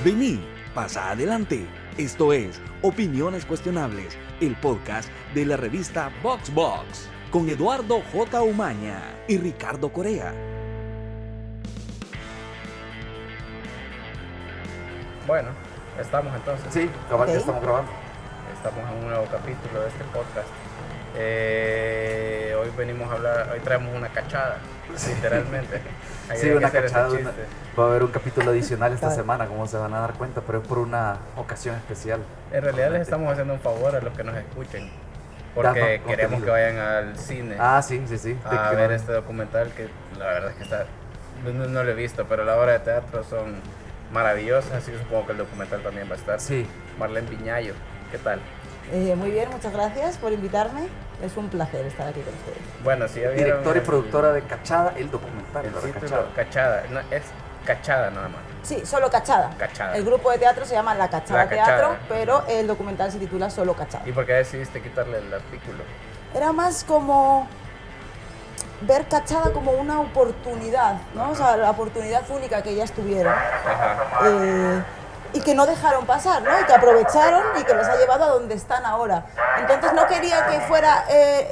Vení, pasa adelante. Esto es Opiniones Cuestionables, el podcast de la revista VoxBox, con Eduardo J. Umaña y Ricardo Corea. Bueno, estamos entonces. Sí, cabal que estamos grabando. Estamos en un nuevo capítulo de este podcast. Hoy venimos a hablar, hoy traemos una cachada, literalmente. Sí, una cachada. Va a haber un capítulo adicional esta semana, como se van a dar cuenta, pero es por una ocasión especial. En realidad les estamos haciendo un favor a los que nos escuchen, porque queremos que vayan al cine Sí. a ver este documental que la verdad es que está, no lo he visto, pero las obras de teatro son maravillosas, así que supongo que el documental también va a estar. Sí. Marlene Piñayo, ¿qué tal? Muy bien, muchas gracias por invitarme. Es un placer estar aquí con ustedes. Bueno, sí, ya vieron Directora y productora de Cachada, el documental. el título, Cachada. No, es Cachada nada más. Sí, solo Cachada. Cachada. El grupo de teatro se llama La Cachada La Cachada. Teatro, pero el documental se titula Solo Cachada. ¿Y por qué decidiste quitarle el artículo? Era más como ver Cachada como una oportunidad, ¿no? O sea, la oportunidad única que ellas tuvieron. Ajá. Y que no dejaron pasar, ¿no? Y que aprovecharon y que les ha llevado a donde están ahora. Entonces no quería que fuera,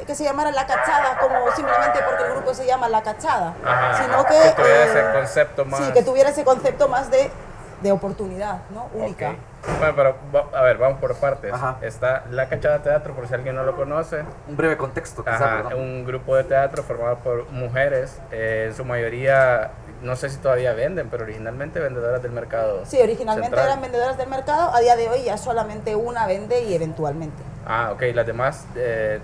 que se llamara La Cachada como simplemente porque el grupo se llama La Cachada, Ajá. sino Que tuviera ese concepto más. Sí, que tuviera ese concepto más de oportunidad, ¿no? Única. Ok. Bueno, pero a ver, vamos por partes. Ajá. Está La Cachada Teatro, por si alguien no lo conoce. Un breve contexto, quizás, Ajá, ¿verdad? un grupo de teatro formado por mujeres, en su mayoría, no sé si todavía venden, pero originalmente vendedoras del mercado. Sí, originalmente central. eran vendedoras del mercado, a día de hoy ya solamente una vende y eventualmente. Ah, ok, las demás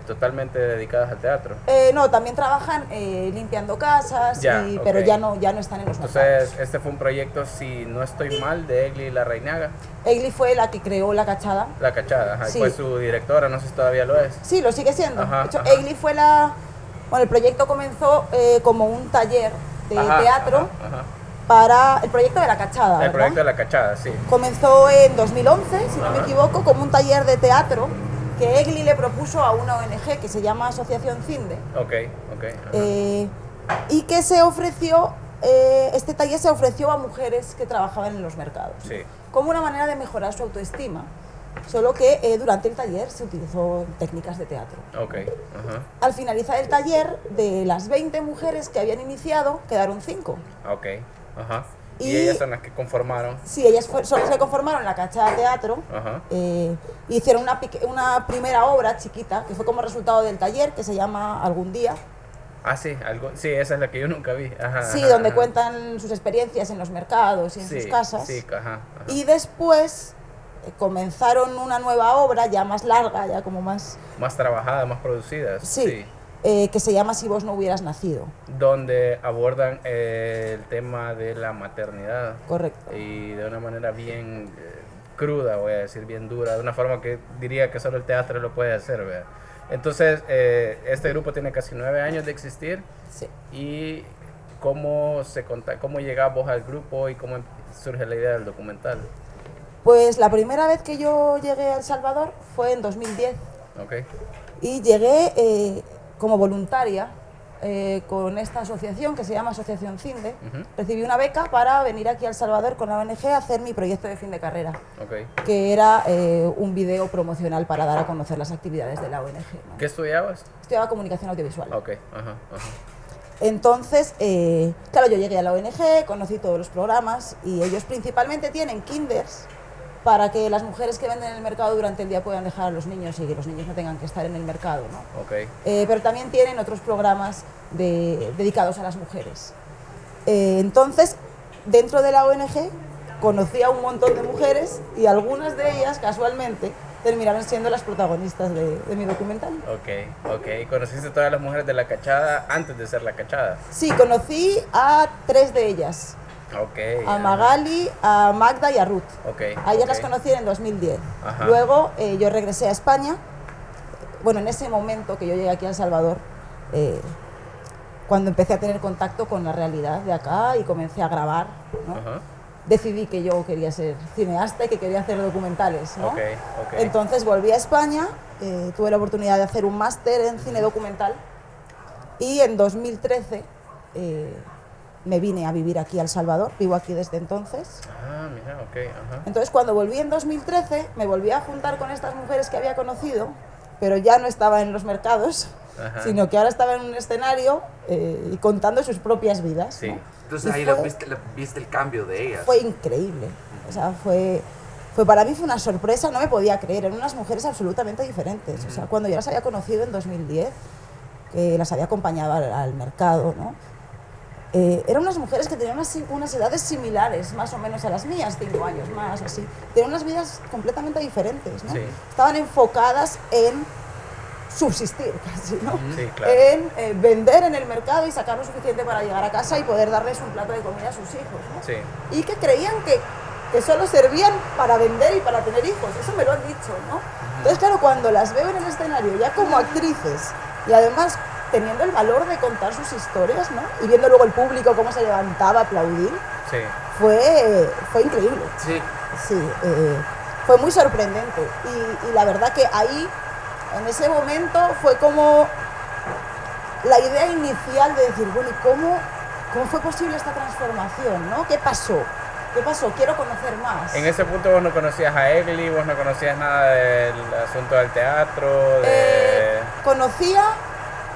totalmente dedicadas al teatro. No, también trabajan limpiando casas, Ya, pero ok. ya no están en los mercados. Entonces, este fue un proyecto, si no estoy mal, de Egli Larrainaga, Egli fue la que creó La Cachada. La Cachada, ajá, y Sí. fue su directora, no sé si todavía lo es. Sí, lo sigue siendo. Ajá, De hecho, ajá. Egli fue Bueno, el proyecto comenzó como un taller de Ajá, teatro ajá. para el proyecto de La Cachada, El ¿verdad? proyecto de La Cachada, sí. Comenzó en 2011, si no me Ajá. equivoco, como un taller de teatro que Egli le propuso a una ONG que se llama Asociación Cinde. Ok. Ajá. Y que se ofreció, este taller se ofreció a mujeres que trabajaban en los mercados, Sí. como una manera de mejorar su autoestima, solo que durante el taller se utilizó técnicas de teatro. Ok. Ajá. Al finalizar el taller, de las 20 mujeres que habían iniciado, quedaron 5. Ok. Ajá. Y Y- ellas son las que conformaron. Sí, ellas son las que conformaron La Cachada Teatro. Ajá. Hicieron una primera obra chiquita, que fue como resultado del taller, que se llama Algún Día. Ah, sí, sí, esa es la que yo nunca vi. Ajá. Sí, ajá, donde ajá. cuentan sus experiencias en los mercados y en Sí, sus casas. Sí, ajá. Y después comenzaron una nueva obra, ya más larga, ya como más... Más trabajadas, más producidas. Sí, que se llama Si vos no hubieras nacido. Donde abordan el tema de la maternidad. Correcto. Y de una manera bien cruda, voy a decir, bien dura, de una forma que diría que solo el teatro lo puede hacer, ¿verdad? Entonces, este grupo tiene casi 9 años de existir. Sí. ¿Y cómo llegás vos al grupo y cómo surge la idea del documental? Pues la primera vez que yo llegué a El Salvador fue en 2010 Ok. y llegué como voluntaria con esta asociación que se llama Asociación Cinde. Ujú. Recibí una beca para venir aquí a El Salvador con la ONG a hacer mi proyecto de fin de carrera, Ok. que era un video promocional para dar a conocer las actividades de la ONG, ¿no? ¿Qué estudiabas? Estudiaba comunicación audiovisual. Ok. Ajá. Entonces, claro, yo llegué a la ONG, conocí todos los programas y ellos principalmente tienen kinders para que las mujeres que venden en el mercado durante el día puedan dejar a los niños y que los niños no tengan que estar en el mercado, ¿no? Ok. Pero también tienen otros programas dedicados a las mujeres. Entonces, dentro de la ONG conocí a un montón de mujeres y algunas de ellas, casualmente, terminaron siendo las protagonistas de mi documental. Ok. ¿Conociste todas las mujeres de La Cachada antes de ser La Cachada? Sí, conocí a 3 de ellas. Ok. A ajá. Magali, a Magda y a Ruth. Ok. A ellas ok. las conocí en 2010. Ajá. Luego yo regresé a España. Bueno, en ese momento que yo llegué aquí a El Salvador, cuando empecé a tener contacto con la realidad de acá y comencé a grabar, ¿no? Ajá. Decidí que yo quería ser cineasta y que quería hacer documentales, ¿no? Ok. Entonces volví a España, tuve la oportunidad de hacer un máster en cine documental y en 2013 me vine a vivir aquí a El Salvador, vivo aquí desde entonces. Ah, mira, ok, ajá. Entonces cuando volví en 2013, me volví a juntar con estas mujeres que había conocido, pero ya no estaba en los mercados, Ajá. sino que ahora estaba en un escenario y contando sus propias vidas. Sí. ¿no? Entonces Y ahí viste el cambio de ellas. fue increíble. O sea, para mí fue una sorpresa, no me podía creer. Eran unas mujeres absolutamente diferentes. O sea, cuando yo las había conocido en 2010, que las había acompañado al mercado, ¿no? Eran unas mujeres que tenían unas edades similares, más o menos a las mías, 5 años más, así. Tenían unas vidas completamente diferentes, ¿no? Sí. Estaban enfocadas en subsistir casi, ¿no? Sí, claro. En vender en el mercado y sacar lo suficiente para llegar a casa y poder darles un plato de comida a sus hijos, ¿no? Sí. Y que creían que solo servían para vender y para tener hijos, eso me lo han dicho, ¿no? Entonces, claro, cuando las veo en el escenario ya como actrices y además teniendo el valor de contar sus historias, ¿no? Y viendo luego el público cómo se levantaba a aplaudir, Sí. fue increíble. Sí. Sí, fue muy sorprendente. Y la verdad que ahí, en ese momento, fue como la idea inicial de decir, bueno, ¿y cómo fue posible esta transformación, ¿no? ¿Qué pasó? ¿Qué pasó? Quiero conocer más. En ese punto vos no conocías a Egli, vos no conocías nada del asunto del teatro, Conocía,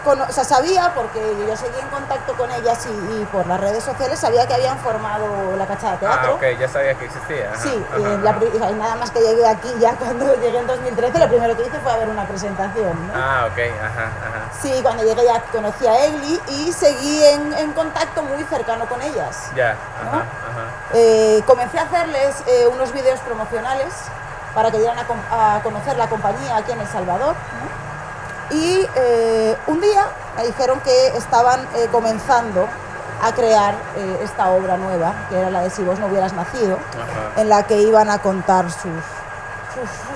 o sea, sabía, porque yo seguí en contacto con ellas y por las redes sociales sabía que habían formado la Cachada Teatro. Ah, ok, ya sabías que existía. Ajá, Sí, ajá, y nada más que llegué aquí, ya cuando llegué en 2013, lo primero que hice fue ver una presentación, ¿no? Ah, ok, ajá, ajá. Sí, cuando llegué ya conocí a Egli y seguí en contacto muy cercano con ellas. Ya, ¿no? ajá, ajá. Comencé a hacerles unos vídeos promocionales para que dieran a conocer la compañía aquí en El Salvador, ¿no? Y un día me dijeron que estaban comenzando a crear esta obra nueva, que era la de Si vos no hubieras nacido, Ajá. en la que iban a contar sus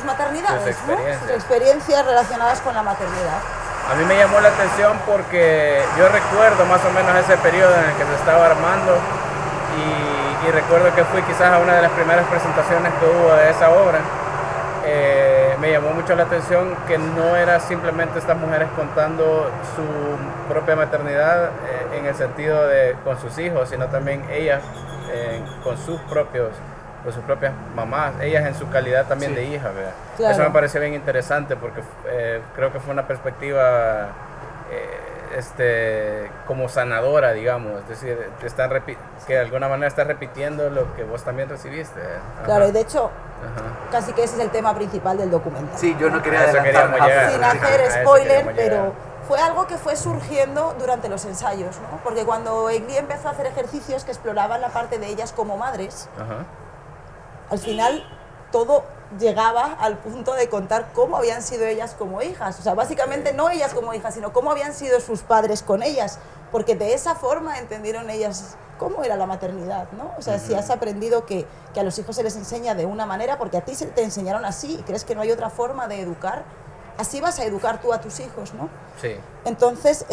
maternidades, Sus experiencias. ¿no? Sus experiencias relacionadas con la maternidad. A mí me llamó la atención porque yo recuerdo más o menos ese periodo en el que se estaba armando y recuerdo que fui quizás a una de las primeras presentaciones que hubo de esa obra. Me llamó mucho la atención que no era simplemente estas mujeres contando su propia maternidad en el sentido de con sus hijos, sino también ellas con sus propias mamás, ellas en su calidad también de hija, ¿verdad? Claro. Eso me pareció bien interesante porque creo que fue una perspectiva como sanadora, digamos, es decir, que de alguna manera estás repitiendo lo que vos también recibiste. Ajá. Claro, y de hecho, Ajá. casi que ese es el tema principal del documental. Sí, yo no quería A eso adelantarme. queríamos llegar. Sin A hacer eso spoiler, queríamos pero llegar. fue algo que fue surgiendo durante los ensayos, ¿no? Porque cuando Egli empezó a hacer ejercicios que exploraban la parte de ellas como madres, Ajá. al final todo llegaba al punto de contar cómo habían sido ellas como hijas. O sea, básicamente no ellas como hijas, sino cómo habían sido sus padres con ellas, porque de esa forma entendieron ellas cómo era la maternidad, ¿no? O sea, si has aprendido que a los hijos se les enseña de una manera, porque a ti te enseñaron así y crees que no hay otra forma de educar, así vas a educar tú a tus hijos, ¿no? Sí. Entonces,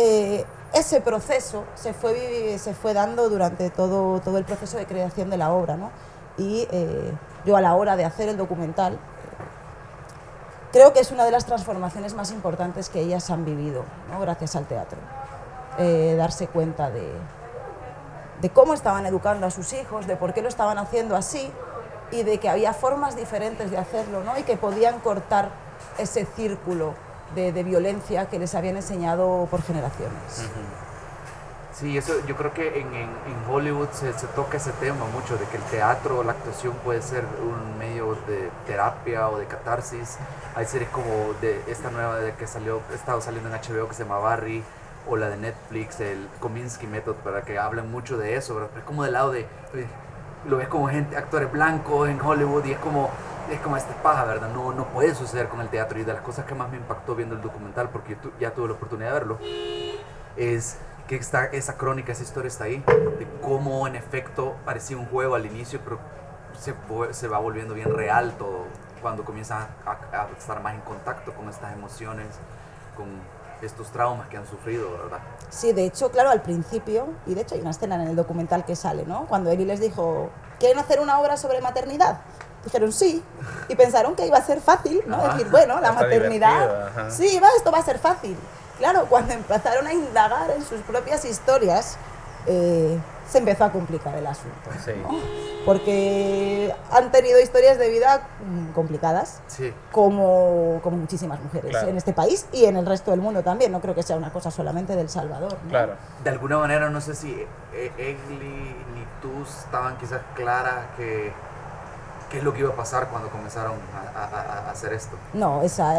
ese proceso se fue dando durante todo el proceso de creación de la obra, ¿no? Y yo a la hora de hacer el documental, creo que es una de las transformaciones más importantes que ellas han vivido, ¿no? Gracias al teatro. Darse cuenta de cómo estaban educando a sus hijos, de por qué lo estaban haciendo así y de que había formas diferentes de hacerlo, ¿no? Y que podían cortar ese círculo de violencia que les habían enseñado por generaciones. Sí, eso yo creo que en Hollywood se toca ese tema mucho, de que el teatro o la actuación puede ser un medio de terapia o de catarsis. Hay series como de esta nueva de que estado saliendo en HBO que se llama Barry, o la de Netflix, el Kominsky Method, ¿verdad? Que hablan mucho de eso, ¿verdad? Pero es como del lado de, lo ves como actores blancos en Hollywood y es como esta paja, ¿verdad? No puede suceder con el teatro. Y de las cosas que más me impactó viendo el documental, porque ya tuve la oportunidad de verlo, es que esa crónica, esa historia está ahí, de cómo en efecto parecía un juego al inicio, pero se va volviendo bien real todo, cuando comienzan a estar más en contacto con estas emociones, con estos traumas que han sufrido, ¿verdad? Sí, de hecho, claro, al principio, y de hecho hay una escena en el documental que sale, ¿no? Cuando Eli les dijo, ¿quieren hacer una obra sobre maternidad? Dijeron sí, y pensaron que iba a ser fácil, ¿no? Ajá. Decir, bueno, la Está maternidad, divertido, ajá. sí, esto va a ser fácil. Claro, cuando empezaron a indagar en sus propias historias, se empezó a complicar el asunto. Sí. ¿no? Porque han tenido historias de vida complicadas, Sí. como muchísimas mujeres Claro. en este país y en el resto del mundo también. No creo que sea una cosa solamente del Salvador. ¿no? Claro. De alguna manera, no sé si Egli ni tú estaban quizás claras que qué es lo que iba a pasar cuando comenzaron a hacer esto. No, esa...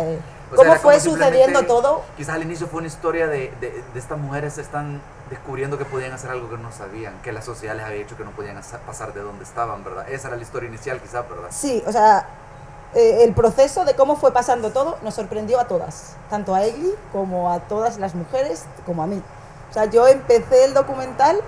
O sea, ¿Cómo era fue como simplemente- sucediendo todo? Quizás al inicio fue una historia de estas mujeres están descubriendo que podían hacer algo que no sabían, que la sociedad les había hecho que no podían pasar de donde estaban, ¿verdad? Esa era la historia inicial quizás, ¿verdad? Sí, o sea, el proceso de cómo fue pasando todo nos sorprendió a todas, tanto a Egli como a todas las mujeres, como a mí. O sea, yo empecé el documental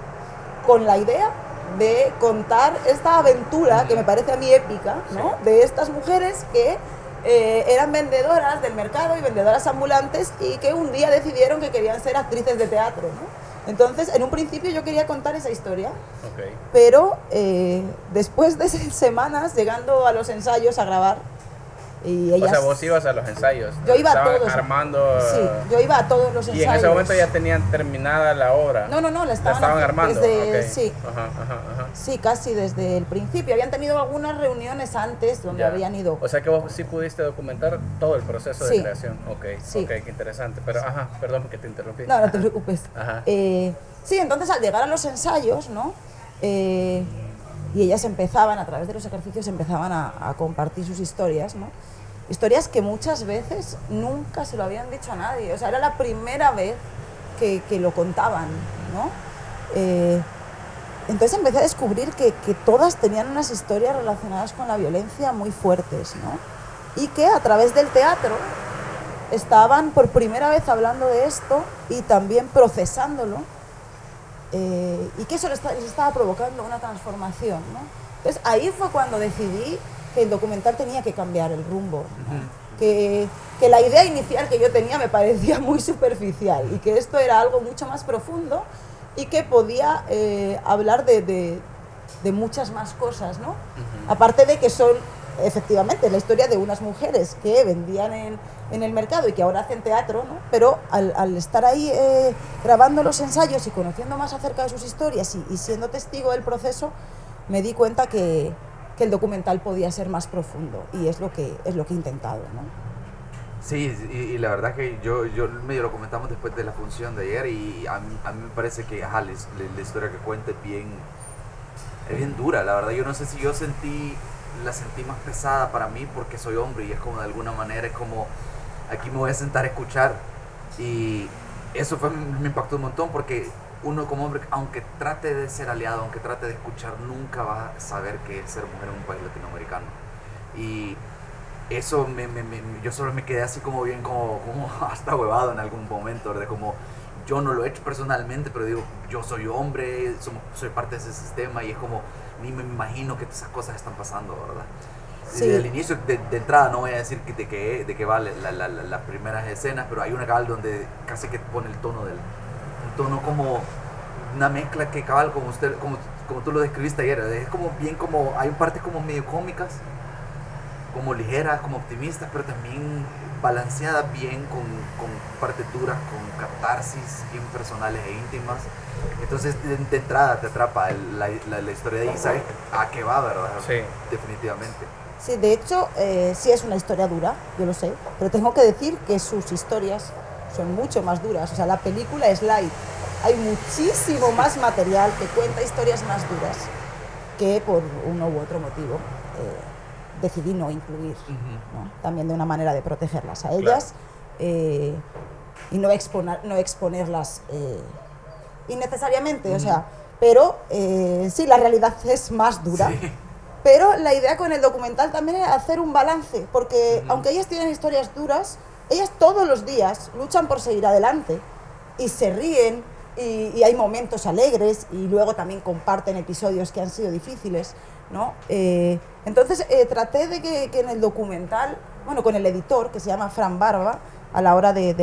con la idea de contar esta aventura, que me parece a mí épica, ¿no? Sí. De estas mujeres que eran vendedoras del mercado y vendedoras ambulantes y que un día decidieron que querían ser actrices de teatro, ¿no? Entonces, en un principio yo quería contar esa historia, Ok. pero después de semanas llegando a los ensayos a grabar, y ellas... O sea, vos ibas a los ensayos. Yo iba a estaban todos. armando. Sí, yo iba a todos los ensayos. Y en ese momento ya tenían terminada la obra. No, la La estaban, estaban armando. desde- Ok. Sí, Ajá. sí, casi desde el principio. Habían tenido algunas reuniones antes donde Ya. habían ido. O sea que vos sí pudiste documentar todo el proceso de Sí. creación. Ok, Sí. ok, qué interesante. Pero, perdón que te interrumpí. No, no te preocupes. Ajá. Sí, entonces al llegar a los ensayos, ¿no? Y ellas empezaban, a través de los ejercicios, empezaban a compartir sus historias, ¿no? Historias que muchas veces nunca se lo habían dicho a nadie. O sea, era la primera vez que lo contaban, ¿no? Entonces empecé a descubrir que todas tenían unas historias relacionadas con la violencia muy fuertes, ¿no? Y que a través del teatro estaban por primera vez hablando de esto y también procesándolo, y que eso les estaba provocando una transformación, ¿no? Entonces ahí fue cuando decidí que el documental tenía que cambiar el rumbo, ¿no? que la idea inicial que yo tenía me parecía muy superficial y que esto era algo mucho más profundo y que podía hablar de muchas más cosas, ¿no? Aparte de que son efectivamente la historia de unas mujeres que vendían en el mercado y que ahora hacen teatro, ¿no? Pero al estar ahí grabando los ensayos y conociendo más acerca de sus historias y siendo testigo del proceso, me di cuenta que el documental podía ser más profundo y es lo que he intentado, ¿no? Sí, y la verdad que yo medio lo comentamos después de la función de ayer y a mí me parece que la historia que cuenta es bien dura, la verdad. Yo no sé si la sentí más pesada para mí porque soy hombre y es como de alguna manera, es como aquí me voy a sentar a escuchar y eso me impactó un montón porque uno como hombre, aunque trate de ser aliado, aunque trate de escuchar, nunca va a saber qué es ser mujer en un país latinoamericano. Y eso yo solo me quedé así como bien, como hasta huevado en algún momento, ¿verdad? Como yo no lo he hecho personalmente, pero digo, yo soy hombre, soy parte de ese sistema y es como, ni me imagino que esas cosas están pasando, ¿verdad? Sí. Desde el inicio, de entrada, no voy a decir de qué va las primeras escenas, pero hay una cabal donde casi que pone el tono como una mezcla que cabal, como tú lo describiste ayer, es como bien, como hay partes como medio cómicas, como ligeras, como optimistas, pero también balanceadas bien con partes duras, con catarsis bien personales e íntimas. Entonces de entrada te atrapa la historia de ahí, sabes a qué va, ¿verdad? Sí. Definitivamente. Sí, de hecho, sí es una historia dura, yo lo sé, pero tengo que decir que sus historias son mucho más duras. O sea, la película es light. Hay muchísimo más material que cuenta historias más duras que por uno u otro motivo decidí no incluir, ¿no? También de una manera de protegerlas a ellas, y no exponerlas innecesariamente, o sea, pero sí, la realidad es más dura. Sí. Pero la idea con el documental también era hacer un balance, porque aunque ellas tienen historias duras, ellas todos los días luchan por seguir adelante y se ríen y hay momentos alegres y luego también comparten episodios que han sido difíciles, ¿no? Entonces traté de que en el documental, bueno, con el editor que se llama Fran Barba, a la hora de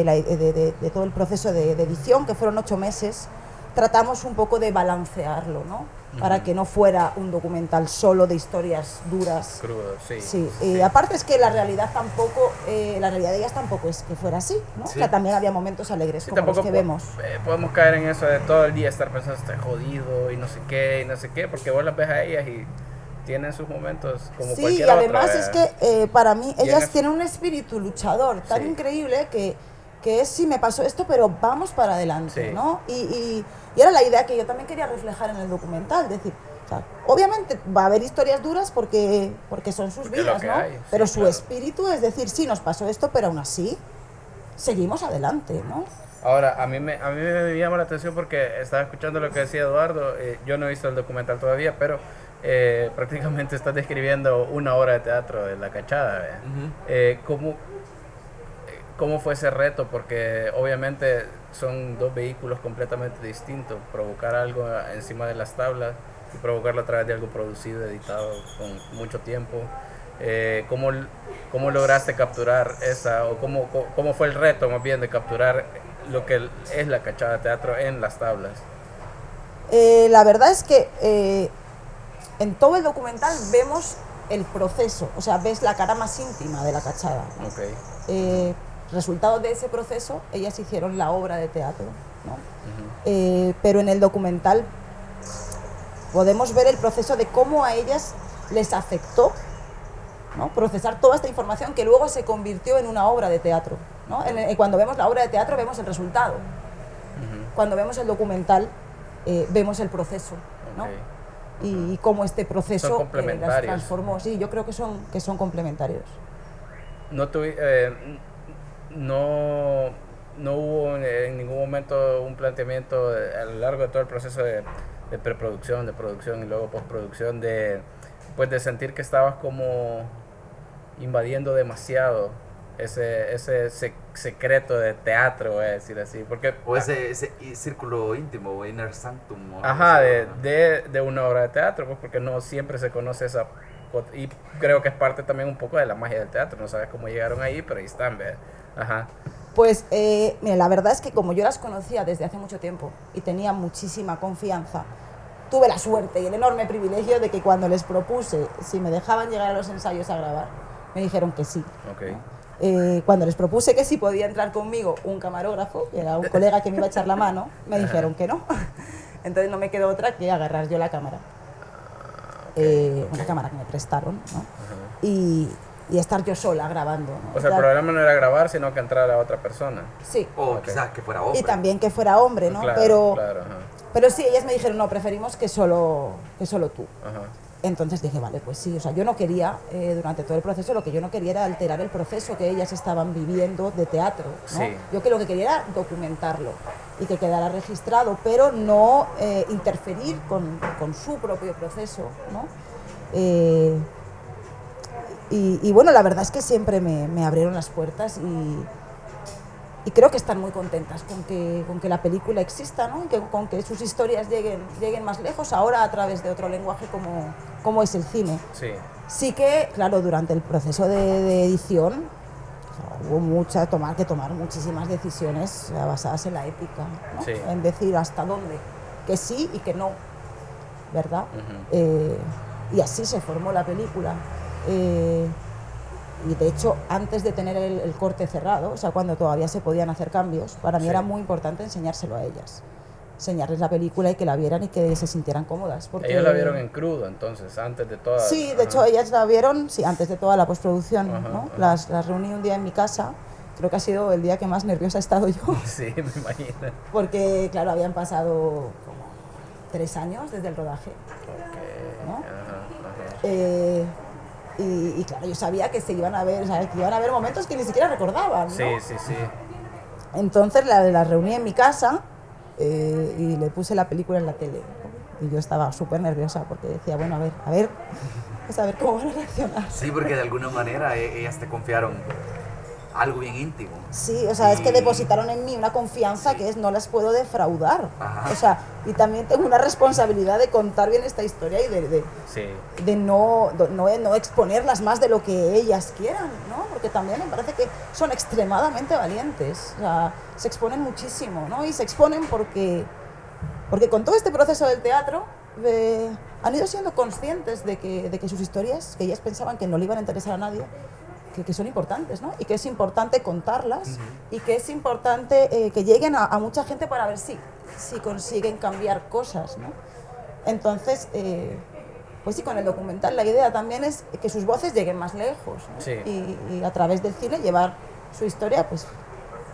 todo el proceso de edición, que fueron 8 meses, tratamos un poco de balancearlo, ¿no? para que no fuera un documental solo de historias duras. Crudo, sí. Sí, sí. aparte es que la realidad de ellas tampoco es que fuera así, ¿no? Sí. O sea, también había momentos alegres Sí, como los que vemos. Podemos caer en eso de todo el día estar pensando estoy jodido y no sé qué, porque vos las ves a ellas y tienen sus momentos como Sí, cualquier y además otro, es que para mí Y en ellas eso- tienen un espíritu luchador tan Sí. increíble que es sí me pasó esto, pero vamos para adelante, Sí. ¿no? Y era la idea que yo también quería reflejar en el documental, decir, o sea, obviamente va a haber historias duras porque son sus Porque es lo vidas, que ¿no? hay, sí, Pero su claro. espíritu es decir, sí, nos pasó esto, pero aún así seguimos adelante, ¿no? Ahora, a mí me llama la atención porque estaba escuchando lo que decía Eduardo, yo no he visto el documental todavía, pero prácticamente estás describiendo una obra de teatro de La Cachada, ¿verdad? ¿Cómo fue ese reto? Porque obviamente son dos vehículos completamente distintos, provocar algo encima de las tablas y provocarlo a través de algo producido, editado con mucho tiempo. ¿Cómo lograste capturar esa, o cómo fue el reto más bien de capturar lo que es La Cachada Teatro en las tablas? La verdad es que en todo el documental vemos el proceso, o sea, ves la cara más íntima de La Cachada, ¿no? Okay. Resultado de ese proceso, ellas hicieron la obra de teatro, ¿no? Pero en el documental podemos ver el proceso de cómo a ellas les afectó, ¿no? Procesar toda esta información que luego se convirtió en una obra de teatro, ¿no? Cuando vemos la obra de teatro vemos el resultado. Cuando vemos el documental vemos el proceso, ¿no? Okay. Y cómo este Son proceso las complementarios. transformó. Sí, yo creo que son complementarios. No hubo en ningún momento un planteamiento a lo largo de todo el proceso de preproducción, de producción y luego postproducción de sentir que estabas como invadiendo demasiado ese secreto de teatro, voy a decir así, porque O ese círculo íntimo, o inner sanctum. O ajá, eso, ¿no? de una obra de teatro, pues porque no siempre se conoce esa, y creo que es parte también un poco de la magia del teatro, no sabes cómo llegaron ahí, pero ahí están, ¿verdad? Ajá. Pues mira, la verdad es que como yo las conocía desde hace mucho tiempo y tenía muchísima confianza, tuve la suerte y el enorme privilegio de que cuando les propuse si me dejaban llegar a los ensayos a grabar, me dijeron que sí. Okay. Cuando les propuse que si podía entrar conmigo un camarógrafo, que era un colega que me iba a echar la mano, me dijeron que no. Entonces no me quedó otra que agarrar yo la cámara. Una cámara que me prestaron, ¿no? Y estar yo sola grabando, ¿no? O sea, el programa no era grabar, sino que entrara otra persona. Sí. O Ok. quizás que fuera hombre. Y también que fuera hombre, ¿no? Claro, claro, ajá. Pero sí, ellas me dijeron, no, preferimos que solo tú. Ajá. Entonces dije, vale, pues sí, o sea, yo no quería, durante todo el proceso, lo que yo no quería era alterar el proceso que ellas estaban viviendo de teatro, ¿no? Sí. Yo que lo que quería era documentarlo y que quedara registrado, pero no interferir con su propio proceso, ¿no? Y bueno, la verdad es que siempre me abrieron las puertas y creo que están muy contentas con que la película exista, ¿no? Y con que sus historias lleguen más lejos, ahora a través de otro lenguaje como es el cine. Sí. Sí que, claro, durante el proceso de edición o sea, hubo que tomar muchísimas decisiones basadas en la ética, ¿no? Sí. En decir hasta dónde, que sí y que no, ¿verdad? Y así se formó la película. Y de hecho, antes de tener el corte cerrado, o sea, cuando todavía se podían hacer cambios, para mí Sí. era muy importante enseñárselo a ellas. Enseñarles la película y que la vieran y que se sintieran cómodas. Porque Ellos la vieron en crudo, entonces, antes de toda... Sí, de ajá. hecho ellas la vieron, sí, antes de toda la postproducción, Ajá, ¿no? ajá. Las reuní un día en mi casa, creo que ha sido el día que más nerviosa he estado yo, Sí, me imagino. porque claro, habían pasado como 3 años desde el rodaje, Ok, ¿no? ajá. Y claro, yo sabía que se iban a ver, o sea, que iban a haber momentos que ni siquiera recordaban, ¿no? Sí, sí, sí. Entonces la reuní en mi casa y le puse la película en la tele. Y yo estaba súper nerviosa porque decía, bueno, a ver, pues a ver cómo van a reaccionar. Sí, porque de alguna manera ellas te confiaron algo bien íntimo. Sí, o sea, es que depositaron en mí una confianza que es no las puedo defraudar. Ajá. O sea, y también tengo una responsabilidad de contar bien esta historia y Sí. de no exponerlas más de lo que ellas quieran, ¿no? Porque también me parece que son extremadamente valientes, o sea, se exponen muchísimo, ¿no? Y se exponen porque con todo este proceso del teatro han ido siendo conscientes de que sus historias, que ellas pensaban que no le iban a interesar a nadie, que son importantes, ¿no? Y que es importante contarlas y que es importante que lleguen a mucha gente para ver si consiguen cambiar cosas, ¿no? Entonces, pues sí, con el documental la idea también es que sus voces lleguen más lejos, ¿no? Sí. Y a través del cine llevar su historia, pues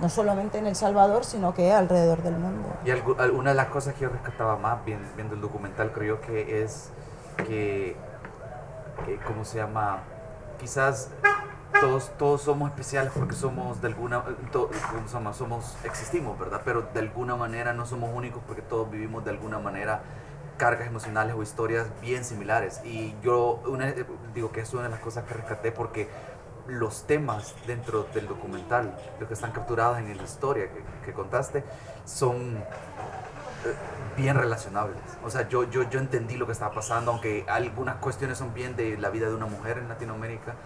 no solamente en El Salvador, sino que alrededor del mundo. Y una de las cosas que yo rescataba más viendo el documental, creo yo, que es que ¿cómo se llama? Quizás todos somos especiales porque somos de alguna, ¿cómo se llama? Existimos, ¿verdad? Pero de alguna manera no somos únicos porque todos vivimos de alguna manera cargas emocionales o historias bien similares. Y yo digo que es una de las cosas que rescaté porque los temas dentro del documental, los que están capturados en la historia que contaste, son bien relacionables. O sea, yo entendí lo que estaba pasando, aunque algunas cuestiones son bien de la vida de una mujer en Latinoamérica,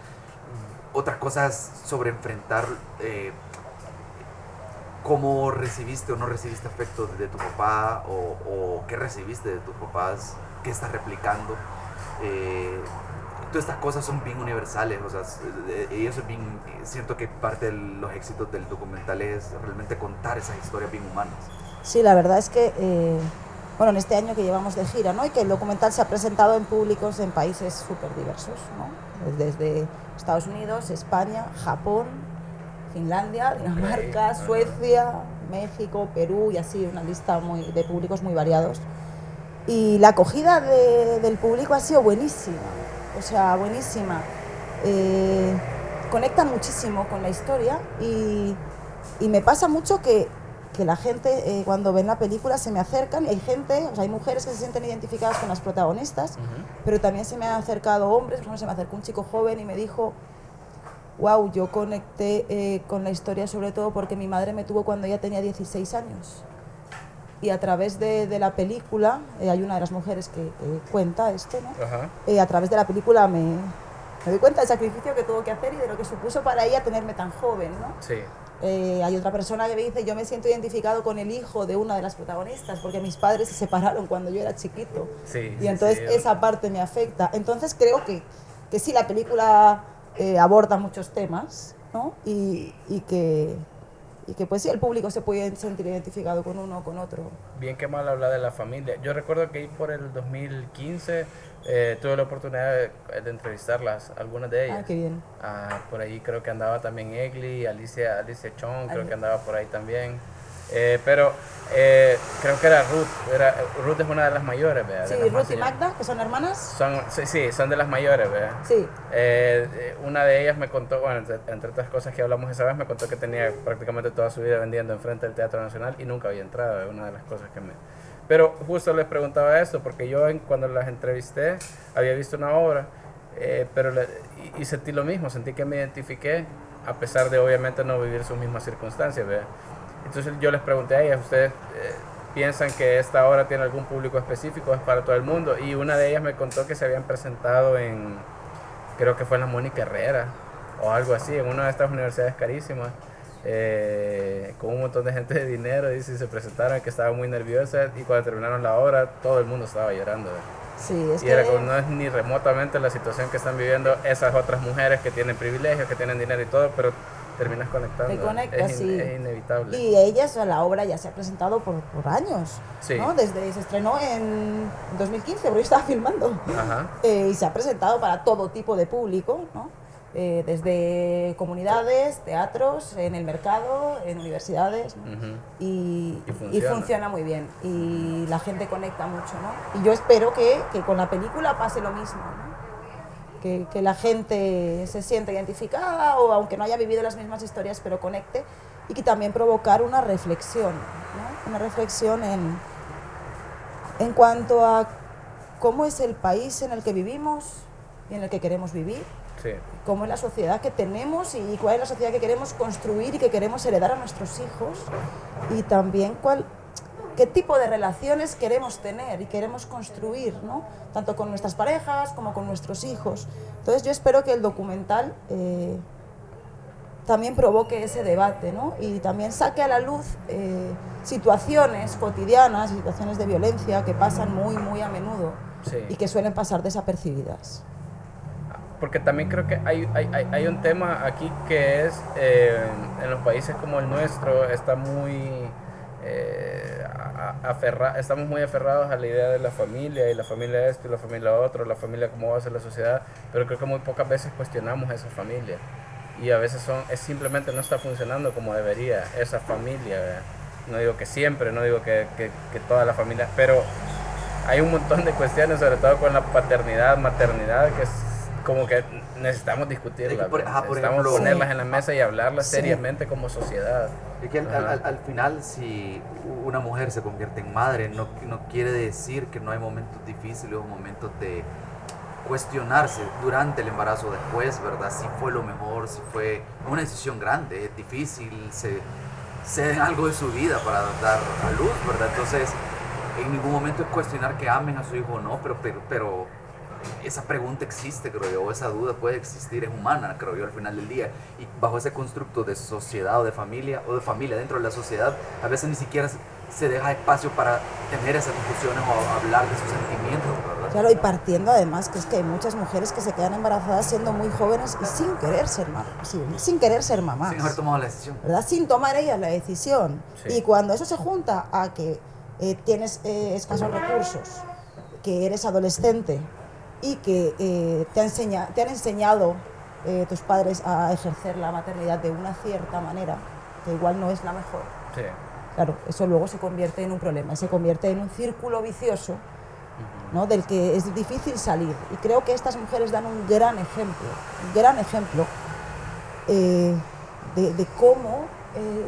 otras cosas sobre enfrentar cómo recibiste o no recibiste afecto de tu papá o qué recibiste de tus papás, qué estás replicando. Todas estas cosas son bien universales, o sea, y eso es bien, siento que parte de los éxitos del documental es realmente contar esas historias bien humanas. Sí, la verdad es que, bueno, en este año que llevamos de gira, ¿no? Y que el documental se ha presentado en públicos en países súper diversos, ¿no? Desde Estados Unidos, España, Japón, Finlandia, Dinamarca, Suecia, México, Perú y así, una lista de públicos muy variados. Y la acogida del público ha sido buenísima, o sea, buenísima. Conectan muchísimo con la historia y me pasa mucho que la gente cuando ven la película se me acercan y hay gente, o sea, hay mujeres que se sienten identificadas con las protagonistas, pero también se me han acercado hombres. Por ejemplo, se me acercó un chico joven y me dijo: wow, yo conecté con la historia sobre todo porque mi madre me tuvo cuando ella tenía 16 años. Y a través de la película, hay una de las mujeres que cuenta esto, ¿no? A través de la película me doy cuenta del sacrificio que tuvo que hacer y de lo que supuso para ella tenerme tan joven, ¿no? Sí. Hay otra persona que me dice: yo me siento identificado con el hijo de una de las protagonistas porque mis padres se separaron cuando yo era chiquito. Sí, y entonces sí, esa parte me afecta. Entonces creo que sí, la película aborda muchos temas, ¿no? Y que pues sí, el público se puede sentir identificado con uno o con otro. Bien que mal habla de la familia. Yo recuerdo que ahí por el 2015 tuve la oportunidad de entrevistarlas, algunas de ellas. Ah, qué bien. Por ahí creo que andaba también Egli, Alicia Chong, creo que andaba por ahí también. Pero creo que era Ruth. Ruth es una de las mayores, ¿verdad? Sí, Ruth y Magda, que son hermanas. Sí, son de las mayores, ¿verdad? Sí. Una de ellas me contó, bueno, entre otras cosas que hablamos esa vez, me contó que tenía prácticamente toda su vida vendiendo enfrente del Teatro Nacional y nunca había entrado. Es una de las cosas que me... Pero justo les preguntaba esto, porque yo cuando las entrevisté había visto una obra, pero y sentí lo mismo, sentí que me identifiqué, a pesar de obviamente no vivir sus mismas circunstancias, ¿verdad? Entonces yo les pregunté a ellas: ¿ustedes piensan que esta obra tiene algún público específico, es para todo el mundo? Y una de ellas me contó que se habían presentado creo que fue en la Mónica Herrera o algo así, en una de estas universidades carísimas, con un montón de gente de dinero, y se presentaron, que estaban muy nerviosas, y cuando terminaron la obra todo el mundo estaba llorando. Sí, es y era como, no es ni remotamente la situación que están viviendo esas otras mujeres que tienen privilegios, que tienen dinero y todo, pero terminas conectando. Te conectas, sí. Es inevitable. Y ellas, la obra ya se ha presentado por años, sí, ¿no? Se estrenó en 2015, porque yo estaba filmando. Ajá. Y se ha presentado para todo tipo de público, ¿no? Desde comunidades, teatros, en el mercado, en universidades, ¿no? Y funciona muy bien. Y la gente conecta mucho, ¿no? Y yo espero que con la película pase lo mismo, ¿no? Que la gente se sienta identificada, o aunque no haya vivido las mismas historias, pero conecte, y que también provocar una reflexión, ¿no? Una reflexión en cuanto a cómo es el país en el que vivimos y en el que queremos vivir, sí, cómo es la sociedad que tenemos y cuál es la sociedad que queremos construir y que queremos heredar a nuestros hijos, y también qué tipo de relaciones queremos tener y queremos construir, ¿no? Tanto con nuestras parejas como con nuestros hijos. Entonces yo espero que el documental también provoque ese debate, ¿no? Y también saque a la luz situaciones cotidianas, situaciones de violencia que pasan muy, muy a menudo y que suelen pasar desapercibidas. Porque también creo que hay un tema aquí que es, en los países como el nuestro, está muy estamos muy aferrados a la idea de la familia, y la familia esto y la familia otro, la familia cómo va a ser la sociedad, pero creo que muy pocas veces cuestionamos esa familia. Y a veces es simplemente no está funcionando como debería esa familia, ¿verdad? No digo que siempre, no digo que toda la familia, pero hay un montón de cuestiones, sobre todo con la paternidad, maternidad, que es como que necesitamos discutirlas, necesitamos ponerlas en la mesa y hablarlas seriamente como sociedad. Es que al final, si una mujer se convierte en madre, no quiere decir que no hay momentos difíciles o momentos de cuestionarse durante el embarazo, después, ¿verdad? Si fue lo mejor, si fue una decisión grande, es difícil, ceden algo de su vida para dar a luz, ¿verdad? Entonces, en ningún momento es cuestionar que amen a su hijo o no, pero esa pregunta existe, creo yo, o esa duda puede existir, es humana, creo yo, al final del día. Y bajo ese constructo de sociedad o de familia dentro de la sociedad, a veces ni siquiera se deja espacio para tener esas discusiones o hablar de sus sentimientos, ¿verdad? Claro, y partiendo además que es que hay muchas mujeres que se quedan embarazadas siendo muy jóvenes y sin querer ser mamás, sin querer ser mamás. Sin haber tomado la decisión. ¿Verdad? Sin tomar ellas la decisión. Sí. Y cuando eso se junta a que tienes escasos recursos, que eres adolescente y que te han enseñado tus padres a ejercer la maternidad de una cierta manera, que igual no es la mejor. Sí. Claro, eso luego se convierte en un problema, se convierte en un círculo vicioso, ¿no? Del que es difícil salir. Y creo que estas mujeres dan un gran ejemplo de cómo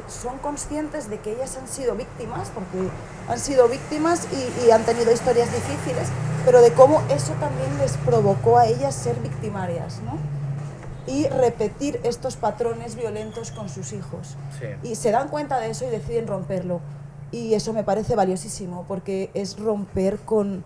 son conscientes de que ellas han sido víctimas, porque han sido víctimas y han tenido historias difíciles, pero de cómo eso también les provocó a ellas ser victimarias, ¿no? Y repetir estos patrones violentos con sus hijos. Sí. Y se dan cuenta de eso y deciden romperlo. Y eso me parece valiosísimo, porque es romper con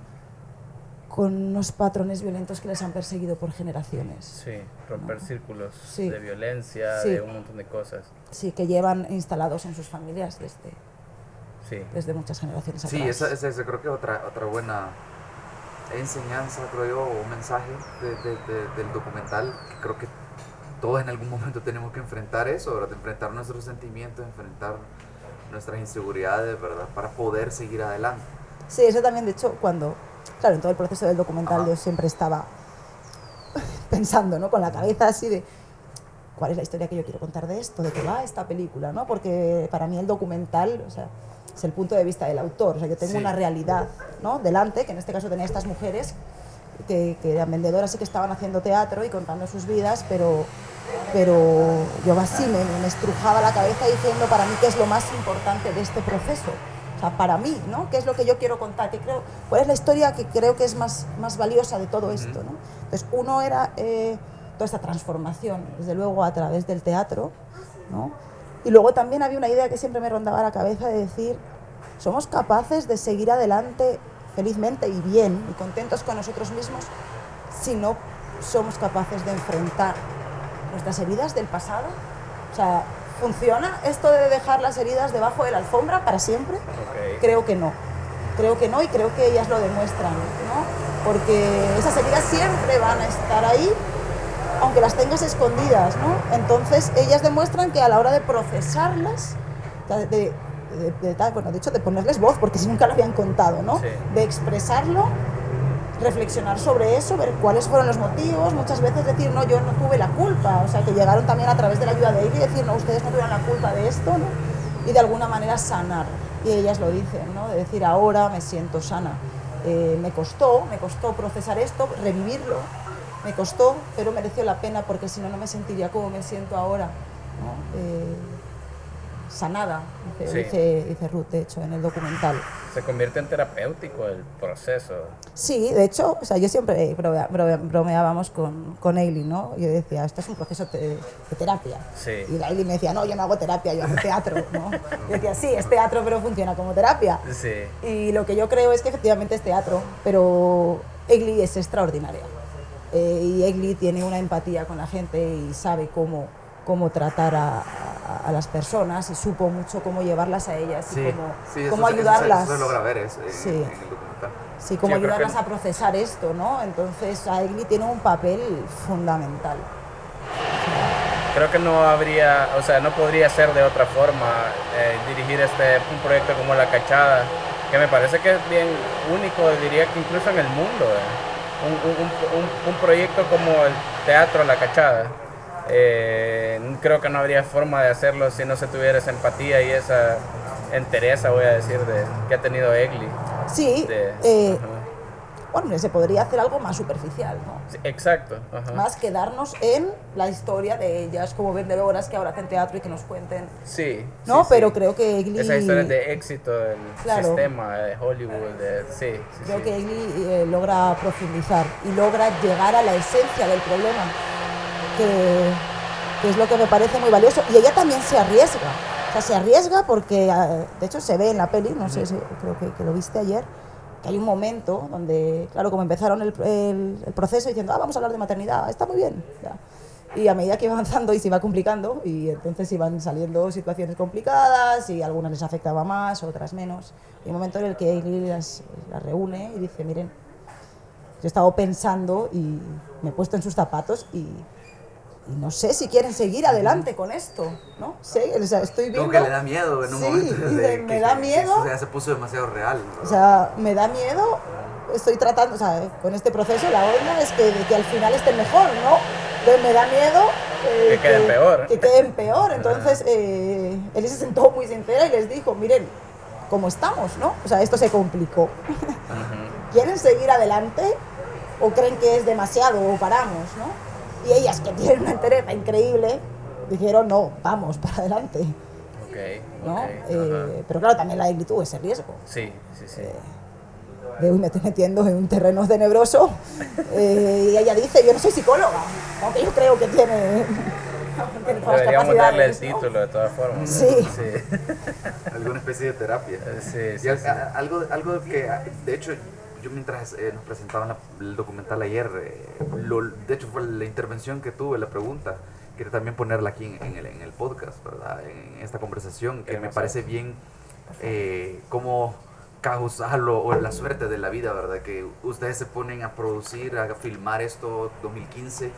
unos patrones violentos que les han perseguido por generaciones. Sí, romper círculos sí. de violencia, sí. de un montón de cosas. Sí, que llevan instalados en sus familias desde muchas generaciones atrás. Sí, esa creo que otra buena enseñanza, creo yo, o mensaje del documental, que creo que todos en algún momento tenemos que enfrentar eso, ¿verdad? Enfrentar nuestros sentimientos, enfrentar nuestras inseguridades, ¿verdad? Para poder seguir adelante. Sí, eso también, de hecho, claro, en todo el proceso del documental yo siempre estaba pensando, ¿no? Con la cabeza así de cuál es la historia que yo quiero contar de esto, de qué va esta película, ¿no? Porque para mí el documental, o sea, es el punto de vista del autor. O sea, yo tengo una realidad, ¿no? Delante, que en este caso tenía estas mujeres que eran vendedoras y que estaban haciendo teatro y contando sus vidas, pero yo así me estrujaba la cabeza diciendo para mí qué es lo más importante de este proceso. O sea, para mí, ¿no? ¿Qué es lo que yo quiero contar? ¿Cuál es la historia que creo que es más valiosa de todo esto, ¿no? Entonces, uno era toda esta transformación, desde luego a través del teatro, ¿no? Y luego también había una idea que siempre me rondaba la cabeza de decir, somos capaces de seguir adelante felizmente y bien y contentos con nosotros mismos si no somos capaces de enfrentar nuestras heridas del pasado. O sea, ¿funciona esto de dejar las heridas debajo de la alfombra para siempre? Okay. Creo que no y creo que ellas lo demuestran, ¿no? Porque esas heridas siempre van a estar ahí, aunque las tengas escondidas, ¿no? Entonces ellas demuestran que a la hora de procesarlas, de hecho de ponerles voz, porque si nunca lo habían contado, ¿no? Sí. De expresarlo, reflexionar sobre eso, ver cuáles fueron los motivos, muchas veces decir, no, yo no tuve la culpa, o sea, que llegaron también a través de la ayuda de ella y decir, no, ustedes no tuvieron la culpa de esto, ¿no? Y de alguna manera sanar, y ellas lo dicen, ¿no? De decir, ahora me siento sana. Me costó procesar esto, revivirlo, me costó, pero mereció la pena, porque si no, no me sentiría como me siento ahora, ¿no? Sanada, dice Ruth, de hecho, en el documental. Se convierte en terapéutico el proceso. Sí, de hecho, o sea, yo siempre bromeábamos con Eileen, ¿no? Yo decía, esto es un proceso de terapia. Sí. Y la Eileen me decía, no, yo no hago terapia, yo hago teatro, ¿no? Yo decía, sí, es teatro, pero funciona como terapia. Sí. Y lo que yo creo es que efectivamente es teatro, pero Eileen es extraordinaria. Y Eileen tiene una empatía con la gente y sabe cómo cómo tratar a las personas y supo mucho cómo llevarlas a ellas y cómo ayudarlas. Eso se logra ver en el documental. Sí, cómo ayudarlas a procesar esto, ¿no? Entonces, Egli tiene un papel fundamental. Creo que no habría, o sea, no podría ser de otra forma dirigir un proyecto como La Cachada, que me parece que es bien único, diría que incluso en el mundo. Un proyecto como el teatro La Cachada. Creo que no habría forma de hacerlo si no se tuviera esa empatía y esa entereza, voy a decir, que ha tenido Egli. Sí, bueno, se podría hacer algo más superficial, ¿no? Sí, exacto. Ajá. Más quedarnos en la historia de ellas como vendedoras que ahora hacen teatro y que nos cuenten. Sí. ¿no? Sí, pero sí. creo que Egli... Esas historias de éxito del sistema de Hollywood. Creo que Egli logra profundizar y logra llegar a la esencia del problema, que es lo que me parece muy valioso. Y ella también se arriesga. O sea, se arriesga porque, de hecho, se ve en la peli, no sé si creo que lo viste ayer, que hay un momento donde, claro, como empezaron el proceso diciendo, vamos a hablar de maternidad, está muy bien. Ya. Y a medida que iba avanzando y se iba complicando, y entonces iban saliendo situaciones complicadas y algunas les afectaba más, otras menos. Y hay un momento en el que Egli las reúne y dice, miren, yo he estado pensando y me he puesto en sus zapatos y no sé si quieren seguir adelante con esto, ¿no? Sé, o sea, estoy viendo... Como que le da miedo en un momento. Me da miedo. O sea, se puso demasiado real, ¿no? O sea, me da miedo, estoy tratando, o sea, con este proceso la onda es que al final estén mejor, ¿no? Entonces me da miedo... que queden peor. Que queden peor. Entonces, él se sentó muy sincera y les dijo, miren, ¿cómo estamos, no? O sea, esto se complicó. ¿Quieren seguir adelante o creen que es demasiado o paramos, no? Y ellas, que tienen una entereza increíble, dijeron, no, vamos, para adelante. ¿no? Pero claro, también la Egli tuvo ese riesgo. Sí. De, uy, me estoy metiendo en un terreno tenebroso. Y ella dice, yo no soy psicóloga, aunque yo creo que tiene todas las Deberíamos darle el capacidades, ¿no? título de todas formas. Sí. Alguna especie de terapia. Sí. Algo que, de hecho, yo mientras nos presentaban el documental ayer, de hecho fue la intervención que tuve, la pregunta, quería también ponerla aquí en el podcast, ¿verdad? En esta conversación, que me parece bien como causal o la suerte de la vida, ¿verdad? Que ustedes se ponen a producir, a filmar esto 2015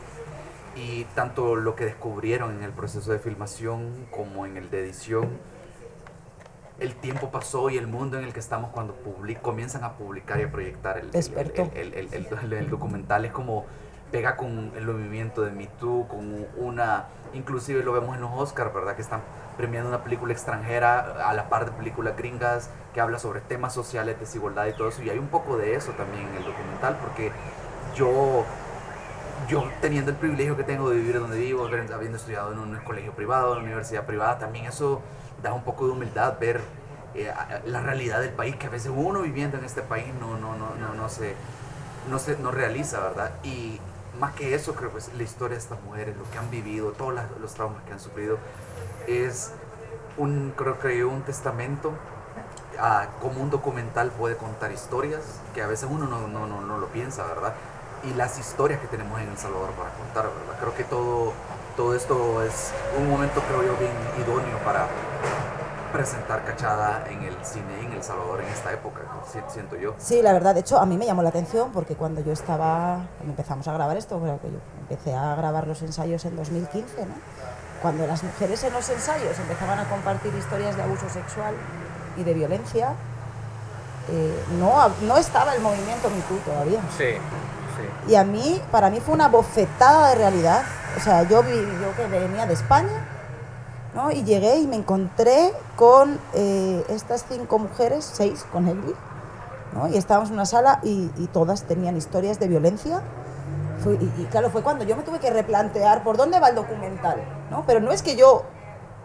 y tanto lo que descubrieron en el proceso de filmación como en el de edición. El tiempo pasó y el mundo en el que estamos cuando comienzan a publicar y a proyectar el documental es como pega con el movimiento de Me Too, con inclusive lo vemos en los Oscars, ¿verdad? Que están premiando una película extranjera a la par de películas gringas que habla sobre temas sociales, desigualdad y todo eso, y hay un poco de eso también en el documental, porque yo teniendo el privilegio que tengo de vivir donde vivo, habiendo estudiado en un colegio privado, en una universidad privada, también eso da un poco de humildad, ver la realidad del país, que a veces uno viviendo en este país no realiza, ¿verdad? Y más que eso, creo que la historia de estas mujeres, lo que han vivido, todos los traumas que han sufrido, es creo que un testamento a cómo un documental puede contar historias que a veces uno no lo piensa, ¿verdad? Y las historias que tenemos en El Salvador para contar, ¿verdad? Creo que todo esto es un momento, creo yo, bien idóneo para presentar Cachada en el cine en El Salvador en esta época, siento yo. Sí, la verdad, de hecho, a mí me llamó la atención porque cuando empezamos a grabar esto, creo que yo empecé a grabar los ensayos en 2015, ¿no? Cuando las mujeres en los ensayos empezaban a compartir historias de abuso sexual y de violencia, no estaba el movimiento Me Too todavía. Sí. Y para mí fue una bofetada de realidad. O sea, yo que venía de España, ¿no? Y llegué y me encontré con estas 5 mujeres, 6 con Egli, ¿no? Y estábamos en una sala y todas tenían historias de violencia. Y claro, fue cuando yo me tuve que replantear por dónde va el documental, ¿no? Pero no es que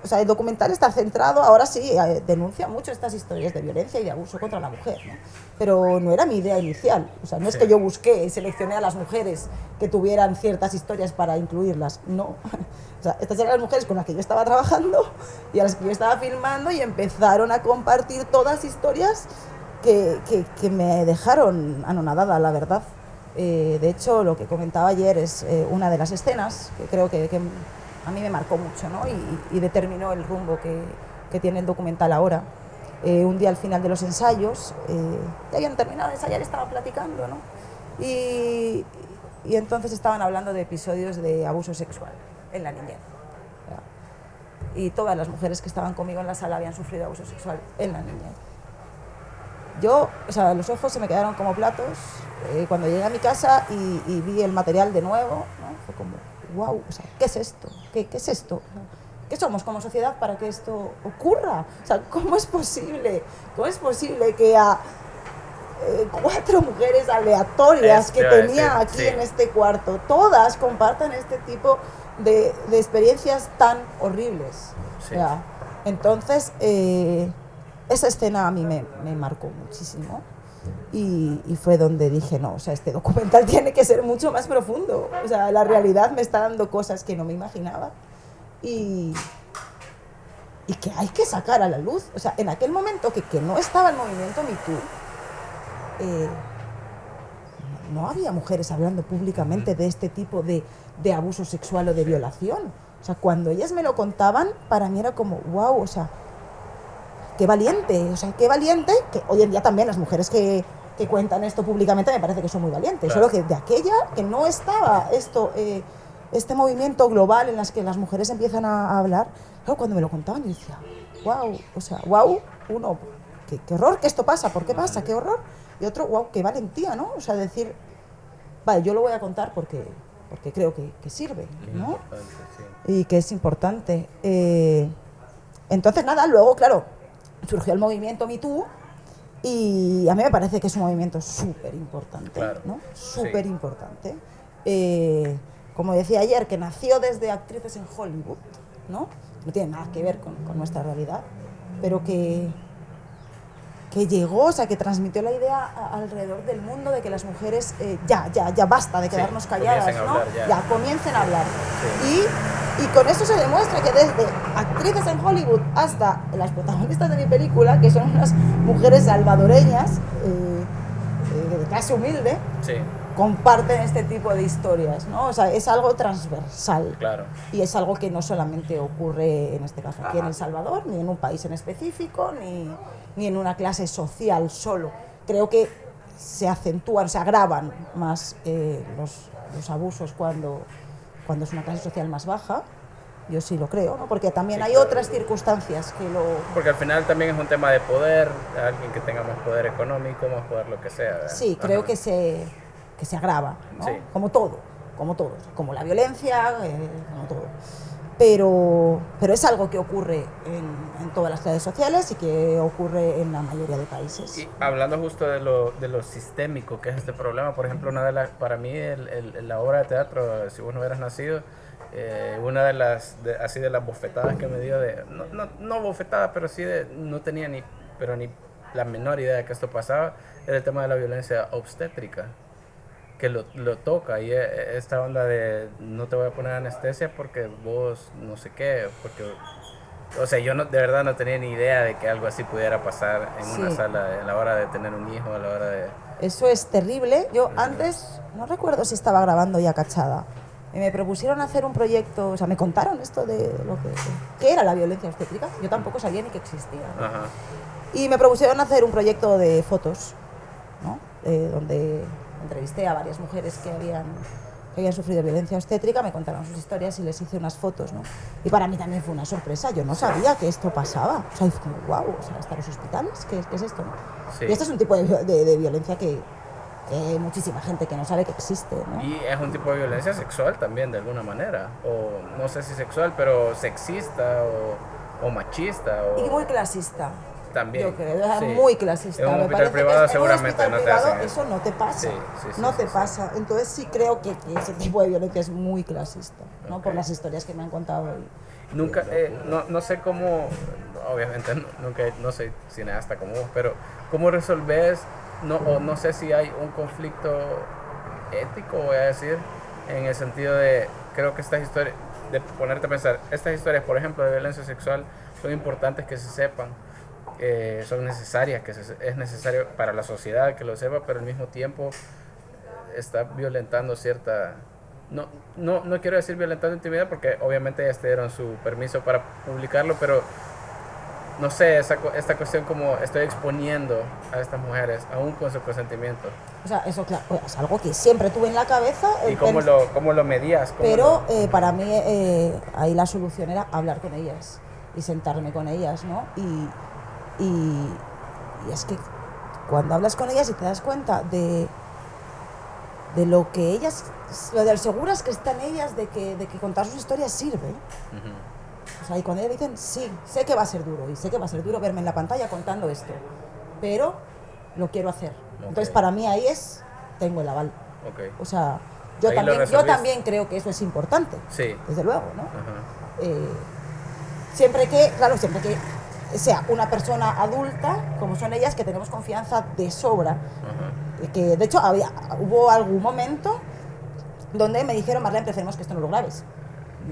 o sea, el documental está centrado, ahora sí, denuncia mucho estas historias de violencia y de abuso contra la mujer, ¿no? Pero no era mi idea inicial. O sea, no es que yo busqué y seleccioné a las mujeres que tuvieran ciertas historias para incluirlas, no. O sea, estas eran las mujeres con las que yo estaba trabajando y a las que yo estaba filmando y empezaron a compartir todas historias que me dejaron anonadada, la verdad. De hecho, lo que comentaba ayer es una de las escenas que creo que a mí me marcó mucho, ¿no? Y determinó el rumbo que tiene el documental ahora. Un día al final de los ensayos, ya habían terminado de ensayar, estaban platicando, ¿no? Y entonces estaban hablando de episodios de abuso sexual en la niñez. ¿Verdad? Y todas las mujeres que estaban conmigo en la sala habían sufrido abuso sexual en la niñez. Yo, o sea, los ojos se me quedaron como platos cuando llegué a mi casa y vi el material de nuevo, ¿no? Fue como, wow, o sea, ¿qué es esto? ¿Qué es esto? ¿Qué somos como sociedad para que esto ocurra? O sea, ¿cómo es posible? ¿Cómo es posible que a 4 mujeres aleatorias que tenía aquí en este cuarto, todas compartan este tipo de experiencias tan horribles? Sí. O sea, entonces, esa escena a mí me marcó muchísimo y fue donde dije, no, o sea, este documental tiene que ser mucho más profundo. O sea, la realidad me está dando cosas que no me imaginaba y que hay que sacar a la luz. O sea, en aquel momento que no estaba el movimiento Me Too, no había mujeres hablando públicamente de este tipo de abuso sexual o de violación. O sea, cuando ellas me lo contaban, para mí era como, wow, o sea, qué valiente, o sea, qué valiente, que hoy en día también las mujeres que cuentan esto públicamente me parece que son muy valientes, claro. Solo que de aquella que no estaba esto, este movimiento global en las que las mujeres empiezan a hablar, claro, cuando me lo contaban yo decía, wow, o sea, wow, uno, qué horror que esto pasa, ¿por qué pasa? Qué horror, y otro, wow, qué valentía, ¿no? O sea, decir, vale, yo lo voy a contar porque creo que sirve, ¿no? Y que es importante. Entonces, nada, luego, claro, surgió el movimiento Me Too y a mí me parece que es un movimiento súper importante, claro, ¿no? Súper importante. Como decía ayer, que nació desde actrices en Hollywood, ¿no? No tiene nada que ver con nuestra realidad, pero que llegó, o sea, que transmitió la idea alrededor del mundo de que las mujeres ya basta de quedarnos calladas, ¿no? Hablar, ya comiencen a hablar. Sí. Y con eso se demuestra que desde actrices en Hollywood hasta las protagonistas de mi película, que son unas mujeres salvadoreñas de clase humilde, sí, comparten este tipo de historias, ¿no? O sea, es algo transversal. Claro. Y es algo que no solamente ocurre, en este caso, aquí en El Salvador, ni en un país en específico, ni en una clase social solo. Creo que se acentúan, se agravan más los abusos cuando es una clase social más baja. Yo sí lo creo, ¿no? Porque también sí, hay otras circunstancias que lo... Porque al final también es un tema de poder, alguien que tenga más poder económico, más poder lo que sea, ¿verdad? Sí, creo que se agrava, ¿no? Sí. Como todo, como la violencia, como todo. Pero es algo que ocurre en todas las clases sociales y que ocurre en la mayoría de países. Y hablando justo de lo sistémico que es este problema, por ejemplo, para mí la obra de teatro, Si vos no hubieras nacido, una de las bofetadas que me dio no bofetadas, pero sí no tenía ni la menor idea de que esto pasaba, era el tema de la violencia obstétrica, que lo toca, y esta onda de no te voy a poner anestesia porque vos no sé qué, porque, o sea, yo de verdad no tenía ni idea de que algo así pudiera pasar en una sala a la hora de tener un hijo, a la hora de... Eso es terrible. Yo antes, no recuerdo si estaba grabando ya Cachada, y me propusieron hacer un proyecto, o sea, me contaron esto de qué era la violencia obstétrica, yo tampoco sabía ni que existía, ¿no? Ajá. Y me propusieron hacer un proyecto de fotos, ¿no? Donde entrevisté a varias mujeres que habían sufrido violencia obstétrica, me contaron sus historias y les hice unas fotos, ¿no? Y para mí también fue una sorpresa, yo no sabía que esto pasaba, o sea, y fue como, wow, o sea, hasta los hospitales, ¿qué es esto? ¿No? Sí. Y esto es un tipo de violencia que hay muchísima gente que no sabe que existe, ¿no? Y es un tipo de violencia sexual también, de alguna manera, o no sé si sexual, pero sexista o machista. Y muy clasista. También. Yo creo, es muy clasista. En un hospital privado seguramente no te hacen eso. No te pasa, no te pasa. Entonces sí creo que ese tipo de violencia es muy clasista, ¿no? Okay. Por las historias que me han contado. Nunca, no sé cómo, obviamente nunca, no soy cineasta como vos, pero ¿cómo resolves, no sé si hay un conflicto ético, voy a decir, en el sentido de, creo que estas historias, de ponerte a pensar, estas historias, por ejemplo, de violencia sexual, son importantes que se sepan. Son necesarias, es necesario para la sociedad que lo sepa, pero al mismo tiempo está violentando cierta no quiero decir violentando intimidad porque obviamente ellas te dieron su permiso para publicarlo, pero no sé, esta cuestión como estoy exponiendo a estas mujeres aún con su consentimiento. O sea, eso claro, es algo que siempre tuve en la cabeza. ¿Y cómo lo medías? Pero para mí ahí la solución era hablar con ellas y sentarme con ellas, ¿no? Y es que cuando hablas con ellas y te das cuenta de lo que ellas, lo de seguras que están ellas de que contar sus historias sirve. O sea, y cuando ellas dicen, sí, sé que va a ser duro, y sé que va a ser duro verme en la pantalla contando esto, pero lo quiero hacer. Entonces, para mí ahí tengo el aval. O sea, yo también creo que eso es importante, sí, desde luego, ¿no? Siempre que sea una persona adulta, como son ellas, que tenemos confianza de sobra. Que, de hecho, hubo algún momento donde me dijeron, Marlene, preferimos que esto no lo grabes.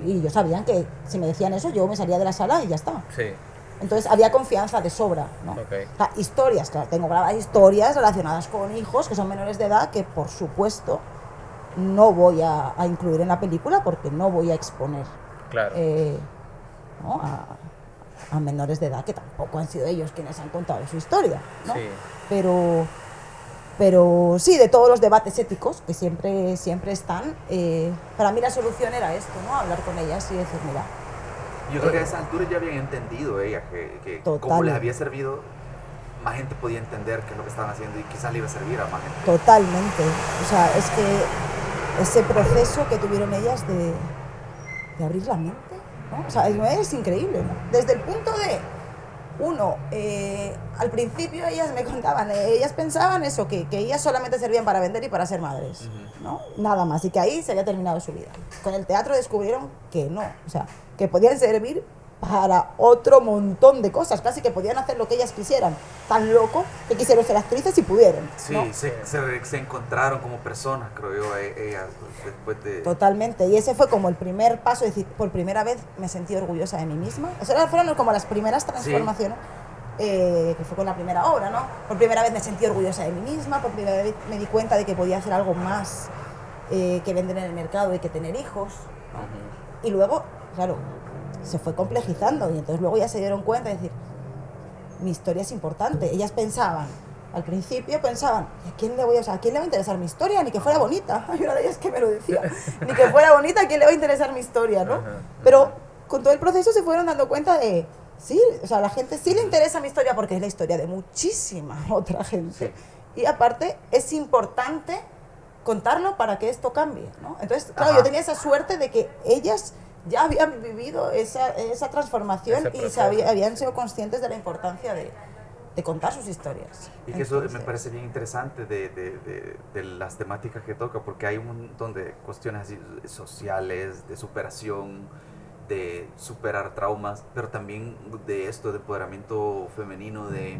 Y yo sabían que si me decían eso, yo me salía de la sala y ya está. Sí. Entonces había confianza de sobra, ¿no? O sea, historias, claro, tengo grabadas historias relacionadas con hijos que son menores de edad que, por supuesto, no voy a incluir en la película porque no voy a exponer, claro, ¿no? a menores de edad que tampoco han sido ellos quienes han contado su historia, ¿no? Sí. Pero sí, de todos los debates éticos que siempre están, para mí la solución era esto, ¿no? Hablar con ellas y decir, mira... Yo creo que a esa altura ya habían entendido ellas que como les había servido, más gente podía entender qué es lo que estaban haciendo y quizás le iba a servir a más gente. Totalmente. O sea, es que ese proceso que tuvieron ellas de abrir la mente, ¿no? O sea, es increíble, ¿no? Desde el punto de... al principio ellas me contaban, ellas pensaban eso, que ellas solamente servían para vender y para ser madres, ¿no? Nada más, y que ahí se había terminado su vida. Con el teatro descubrieron que no, o sea, que podían servir para otro montón de cosas, casi que podían hacer lo que ellas quisieran. Tan loco que quisieron ser actrices y pudieron, ¿no? Sí, se encontraron como personas, creo yo, ellas después de... Totalmente, y ese fue como el primer paso, es decir, por primera vez me sentí orgullosa de mí misma. Esas fueron como las primeras transformaciones, que fue con la primera obra, ¿no? Por primera vez me sentí orgullosa de mí misma, por primera vez me di cuenta de que podía hacer algo más que vender en el mercado y que tener hijos, ¿no? Y luego, claro, se fue complejizando y entonces luego ya se dieron cuenta de decir, mi historia es importante. Ellas pensaban, al principio pensaban, ¿a quién le va a interesar mi historia? Ni que fuera bonita. Hay una de ellas que me lo decía, ni que fuera bonita, ¿a quién le va a interesar mi historia, no? Pero con todo el proceso se fueron dando cuenta de, sí, o sea, a la gente sí le interesa mi historia porque es la historia de muchísima otra gente. Sí. Y aparte es importante contarlo para que esto cambie, ¿no? Entonces, claro, yo tenía esa suerte de que ellas ya habían vivido esa transformación y habían sido conscientes de la importancia de contar sus historias. Y que eso me parece bien interesante de las temáticas que toca, porque hay un montón de cuestiones así sociales, de superación, de superar traumas, pero también de esto, de empoderamiento femenino, de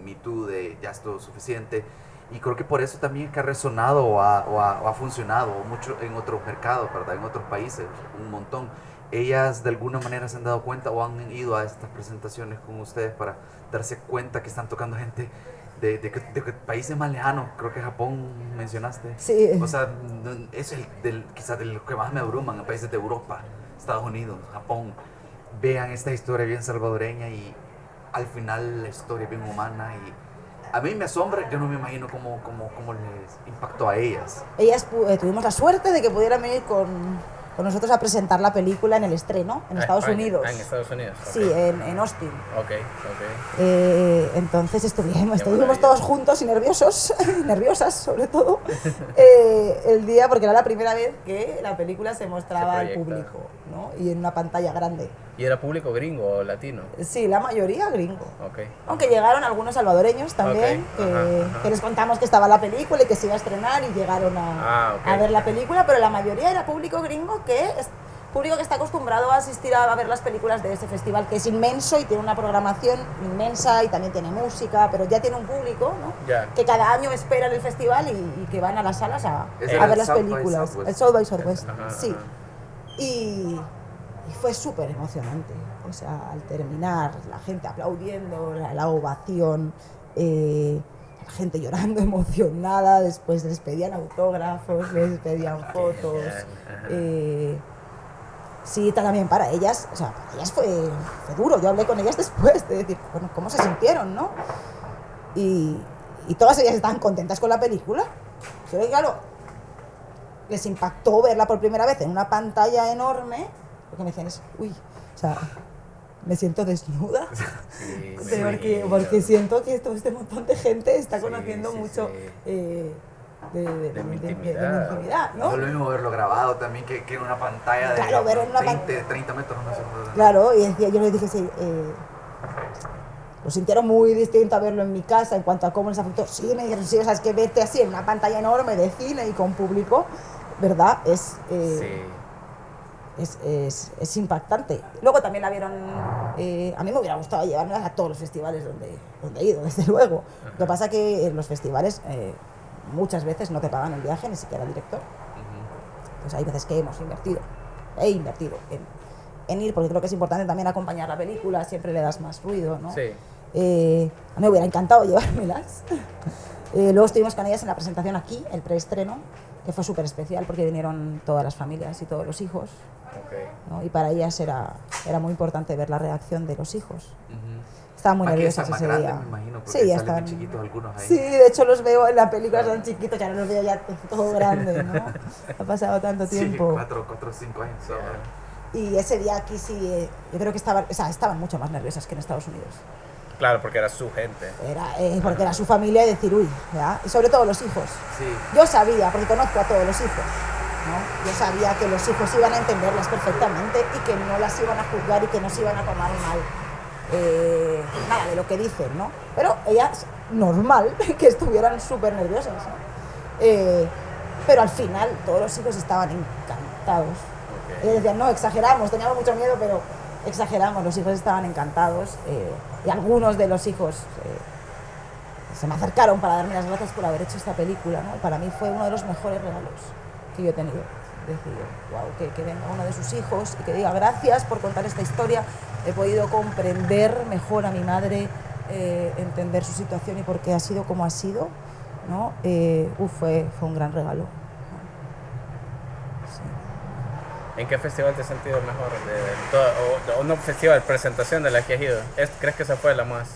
Me Too, de ya es todo suficiente. Y creo que por eso también que ha resonado o ha funcionado mucho en otros mercados, ¿verdad? En otros países, un montón. Ellas de alguna manera se han dado cuenta o han ido a estas presentaciones con ustedes para darse cuenta que están tocando gente de países más lejanos, creo que Japón mencionaste. Sí. O sea, eso es quizás de lo que más me abruman, en países de Europa, Estados Unidos, Japón. Vean esta historia bien salvadoreña y al final la historia es bien humana y a mí me asombra, yo no me imagino cómo les impactó a ellas. Ellas tuvimos la suerte de que pudieran venir con nosotros a presentar la película en el estreno en Estados Unidos. En Estados Unidos. Okay. Sí, en Austin. Ok. Entonces estuvimos todos juntos y nerviosas sobre todo, el día, porque era la primera vez que la película se mostraba al público, ¿no? Y en una pantalla grande. ¿Y era público gringo o latino? Sí, la mayoría gringo. Okay. Aunque llegaron algunos salvadoreños también, que les contamos que estaba la película y que se iba a estrenar y llegaron a ver la película, pero la mayoría era público gringo, que es público que está acostumbrado a asistir a ver las películas de ese festival, que es inmenso y tiene una programación inmensa y también tiene música, pero ya tiene un público, ¿no? Yeah. Que cada año espera en el festival y que van a las salas a ver las películas. El South by Southwest, sí. Y fue súper emocionante, o sea, al terminar, la gente aplaudiendo, la ovación, la gente llorando, emocionada, después les pedían autógrafos, les pedían fotos. Sí, también para ellas, o sea, para ellas fue duro. Yo hablé con ellas después de decir, bueno, cómo se sintieron, ¿no? Y todas ellas estaban contentas con la película. Pero claro, les impactó verla por primera vez en una pantalla enorme, porque me decían, uy, o sea, me siento desnuda, porque siento que todo este montón de gente está conociendo mucho de mi intimidad, ¿no? No es lo mismo verlo grabado también que en una pantalla de Claro, ver en una 30 metros. No sé, claro, y decía, yo les dije, sí, lo sintieron muy distinto a verlo en mi casa en cuanto a cómo les afectó. Sí, me dijeron, sí, o sea, es que verte así en una pantalla enorme de cine y con público, ¿verdad? Es impactante. Luego también la vieron, a mí me hubiera gustado llevarme a todos los festivales donde he ido, desde luego. Lo que pasa que en los festivales muchas veces no te pagan el viaje, ni siquiera el director. Pues hay veces que he invertido en ir, porque creo que es importante también acompañar la película, siempre le das más ruido, ¿no? Sí. A mí me hubiera encantado llevármelas. Luego estuvimos con ellas en la presentación aquí, el preestreno, que fue súper especial porque vinieron todas las familias y todos los hijos, ¿no? Y para ellas era muy importante ver la reacción de los hijos. Estaban muy nerviosas ese día. Me imagino, porque sí, ya salen están muy chiquitos algunos ahí. Sí, de hecho los veo en la película, son chiquitos, ya no los veo ya todo grande, ¿no? Ha pasado tanto tiempo. Sí, 4 o 5 años. Y ese día aquí sí, yo creo que estaban mucho más nerviosas que en Estados Unidos. Claro, porque era su gente. Porque era su familia y decir, uy, ¿verdad? Y sobre todo los hijos. Sí. Yo sabía, porque conozco a todos los hijos, ¿no? Yo sabía que los hijos iban a entenderlas perfectamente y que no las iban a juzgar y que no se iban a tomar mal nada de lo que dicen, ¿no? Pero ellas, normal que estuvieran súper nerviosas, ¿no? Pero al final todos los hijos estaban encantados. Ellos decían, no, exageramos, teníamos mucho miedo, pero exageramos, los hijos estaban encantados y algunos de los hijos se me acercaron para darme las gracias por haber hecho esta película, ¿no? Para mí fue uno de los mejores regalos que yo he tenido. Decir, wow, que venga uno de sus hijos y que diga gracias por contar esta historia, he podido comprender mejor a mi madre, entender su situación y por qué ha sido como ha sido, ¿no? Fue un gran regalo. ¿En qué festival te has sentido mejor? O no festival, presentación de la que has ido. ¿Crees que esa fue la más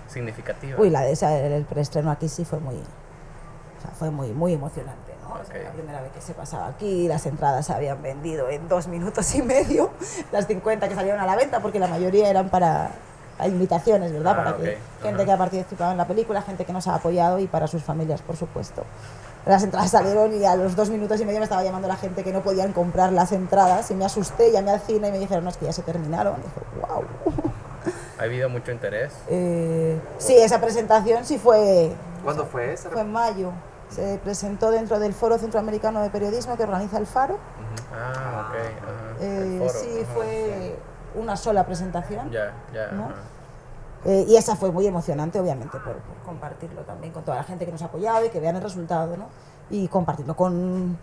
significativa? Uy, el preestreno aquí sí fue muy emocionante, ¿no? O sea, la primera vez que se pasaba aquí, las entradas se habían vendido en 2 minutos y medio, las 50 que salieron a la venta, porque la mayoría eran para invitaciones, ¿verdad? Para que gente que ha participado en la película, gente que nos ha apoyado y para sus familias, por supuesto. Las entradas salieron y a los 2 minutos y medio me estaba llamando la gente que no podían comprar las entradas y me asusté, llamé al cine y me dijeron, no, es que ya se terminaron. Y dije, wow. ¿Ha habido mucho interés? Sí, esa presentación sí fue... ¿Cuándo fue esa? Fue en mayo. Se presentó dentro del Foro Centroamericano de Periodismo que organiza el Faro. Ah, ok. El foro. Sí, fue una sola presentación. Ya, ¿no? Y esa fue muy emocionante, obviamente, por compartirlo también con toda la gente que nos ha apoyado y que vean el resultado, ¿no? Y compartirlo con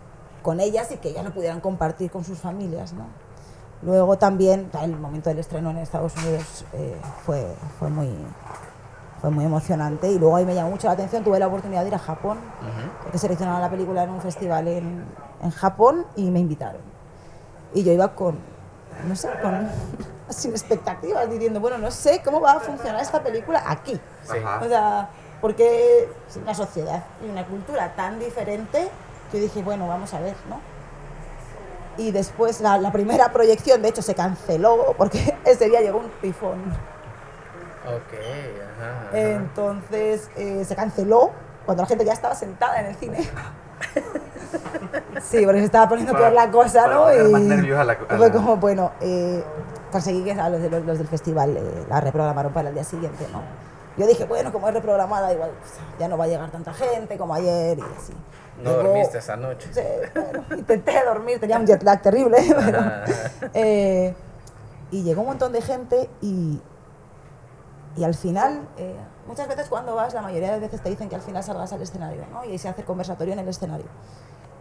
ellas y que ellas lo pudieran compartir con sus familias, ¿no? Luego también, el momento del estreno en Estados Unidos fue muy emocionante y luego ahí me llamó mucho la atención, tuve la oportunidad de ir a Japón, porque seleccionaron la película en un festival en Japón y me invitaron. Y yo iba sin expectativas, diciendo, bueno, no sé cómo va a funcionar esta película aquí. Sí. O sea, porque es una sociedad y una cultura tan diferente que dije, bueno, vamos a ver, ¿no? Y después la primera proyección, de hecho, se canceló porque ese día llegó un tifón. Ok, ajá. Entonces se canceló cuando la gente ya estaba sentada en el cine. Sí, porque se estaba poniendo peor la cosa, ¿no? Y más nervios a la... fue como, bueno, conseguí que a los del festival la reprogramaron para el día siguiente, ¿no? Yo dije, bueno, como es reprogramada, igual ya no va a llegar tanta gente como ayer y así. ¿No dormiste esa noche? Sí, bueno, intenté dormir, tenía un jet lag terrible, pero, y llegó un montón de gente y al final, muchas veces cuando vas, la mayoría de veces te dicen que al final salgas al escenario, ¿no? Y se hace el conversatorio en el escenario.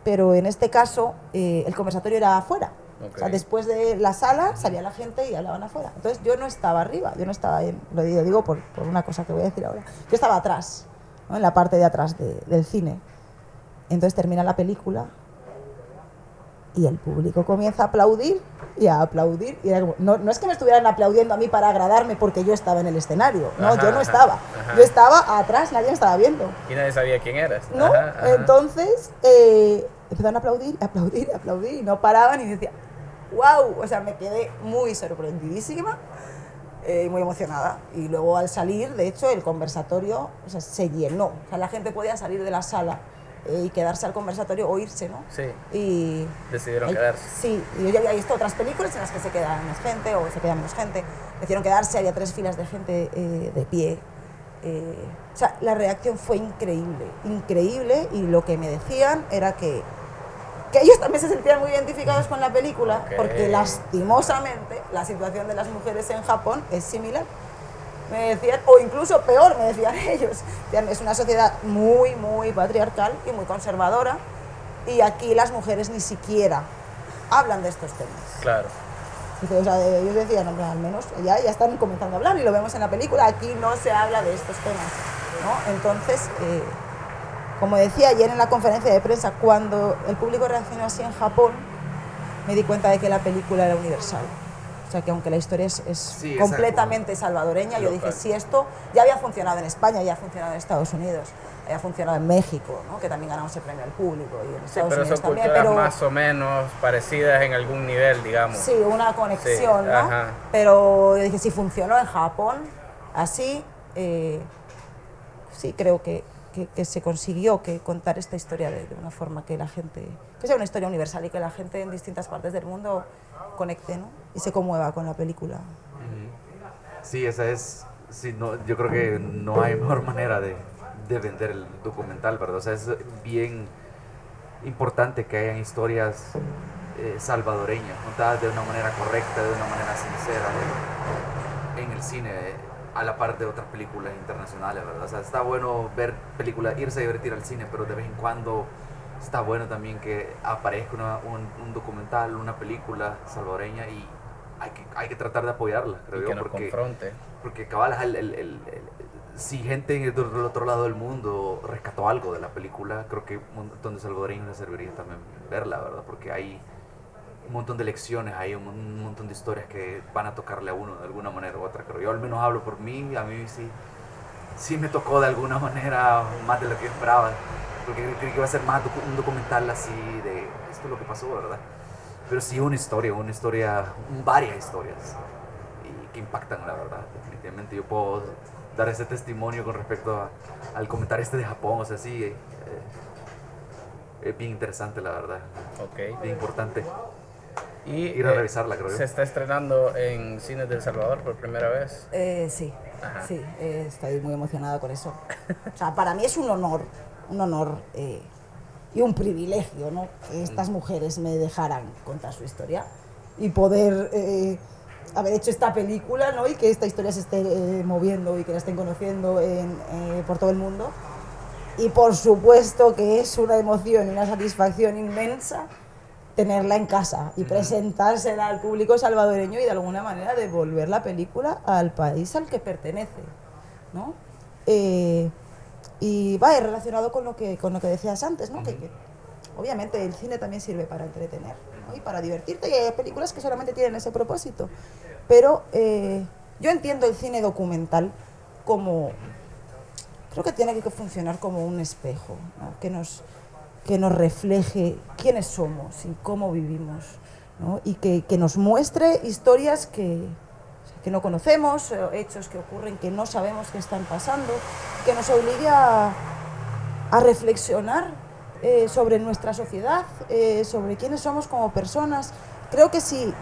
Pero en este caso, el conversatorio era afuera. Okay. O sea, después de la sala salía la gente y hablaban afuera. Entonces yo no estaba arriba, yo no estaba, lo digo por una cosa que voy a decir ahora. Yo estaba atrás, ¿no? En la parte de atrás del cine. Entonces termina la película y el público comienza a aplaudir y a aplaudir. Y era como, no es que me estuvieran aplaudiendo a mí para agradarme porque yo estaba en el escenario. No, Ajá, yo no estaba. ajá. Yo estaba atrás, nadie me estaba viendo. Y nadie sabía quién eras. ¿No? Ajá, ajá. Entonces empezaron a aplaudir, aplaudir, aplaudir y no paraban y decía, wow, o sea, me quedé muy sorprendidísima, muy emocionada. Y luego al salir, de hecho, el conversatorio, o sea, se llenó. O sea, la gente podía salir de la sala y quedarse al conversatorio o irse, ¿no? Sí. Y Decidieron quedarse. Sí, y yo ya había visto otras películas en las que se queda más gente o se queda menos gente. Decidieron quedarse, había 3 filas de gente de pie. O sea, la reacción fue increíble, increíble, y lo que me decían era que ellos también se sentían muy identificados con la película, Okay. porque lastimosamente la situación de las mujeres en Japón es similar. Me decían, o incluso peor, me decían ellos. Decían, es una sociedad muy, muy patriarcal y muy conservadora, y aquí las mujeres ni siquiera hablan de estos temas. Claro. Entonces, o sea, ellos decían, hombre, al menos ya están comenzando a hablar, y lo vemos en la película, aquí no se habla de estos temas, ¿no? Entonces, como decía ayer en la conferencia de prensa, cuando el público reaccionó así en Japón, me di cuenta de que la película era universal. O sea, que aunque la historia es Sí, completamente salvadoreña, yo dije, si esto ya había funcionado en España, ya ha funcionado en Estados Unidos, había funcionado en México, ¿no? Que también ganamos el premio al público, y en Sí, Estados pero Unidos son también, culturas pero más o menos parecidas en algún nivel, digamos. sí, una conexión, Sí, ¿no? ajá. Pero yo dije, si funcionó en Japón, así, sí, creo que se consiguió que contar esta historia de una forma que la gente, que sea una historia universal y que la gente en distintas partes del mundo conecte, ¿no? Y se conmueva con la película. Sí, esa es, sí, no, yo creo que no hay mejor manera de vender el documental, ¿verdad? O sea, es bien importante que hayan historias salvadoreñas, contadas de una manera correcta, de una manera sincera, en el cine, a la par de otras películas internacionales, ¿verdad? O sea, está bueno ver películas, irse a divertir al cine, pero de vez en cuando está bueno también que aparezca un documental, una película salvadoreña, y hay que tratar de apoyarla, creo Y yo, que nos confronte. porque cabal, si gente del otro lado del mundo rescató algo de la película, creo que un montón de salvadoreños les serviría también verla, ¿verdad? Porque hay un montón de lecciones, hay un montón de historias que van a tocarle a uno de alguna manera u otra, creo yo. Al menos hablo por mí, a mí sí me tocó de alguna manera más de lo que yo esperaba, porque creí que iba a ser más un documental así de esto es lo que pasó, ¿verdad? Pero sí una historia, varias historias y que impactan, la verdad. Definitivamente yo puedo dar ese testimonio con respecto al comentario este de Japón, o sea, sí, es bien interesante, la verdad. Ok. Bien importante Y ir a revisarla, creo yo. se está estrenando en cines de El Salvador por primera vez. Sí, Ajá. sí, estoy muy emocionada con eso. O sea, para mí es un honor y un privilegio, ¿no? Que estas mujeres me dejaran contar su historia y poder haber hecho esta película, ¿no? Y que esta historia se esté moviendo y que la estén conociendo por todo el mundo. Y por supuesto que es una emoción y una satisfacción inmensa tenerla en casa y presentársela al público salvadoreño y de alguna manera devolver la película al país al que pertenece, ¿no? Y va relacionado con lo que decías antes, ¿no? Que obviamente el cine también sirve para entretener, ¿no? Y para divertirte, y hay películas que solamente tienen ese propósito, pero yo entiendo el cine documental como, creo que tiene que funcionar como un espejo, ¿no? que nos refleje quiénes somos y cómo vivimos, ¿no? Y que nos muestre historias que no conocemos, hechos que ocurren que no sabemos que están pasando, que nos obligue a reflexionar sobre nuestra sociedad, sobre quiénes somos como personas. Creo que si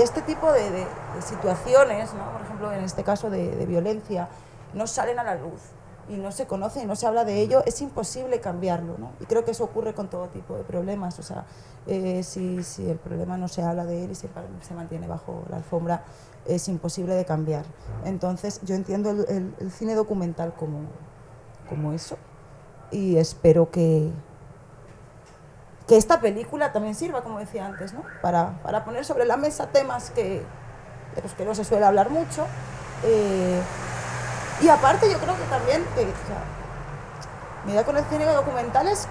este tipo de situaciones, ¿no? Por ejemplo, en este caso de violencia, no salen a la luz y no se conoce y no se habla de ello, es imposible cambiarlo, ¿no? Y creo que eso ocurre con todo tipo de problemas. O sea, si el problema no se habla de él y se mantiene bajo la alfombra, es imposible de cambiar. Entonces, yo entiendo el cine documental como eso, y espero que esta película también sirva, como decía antes, ¿no? Para poner sobre la mesa temas de los que no se suele hablar mucho. Y aparte yo creo que también Mi idea con el cine documental es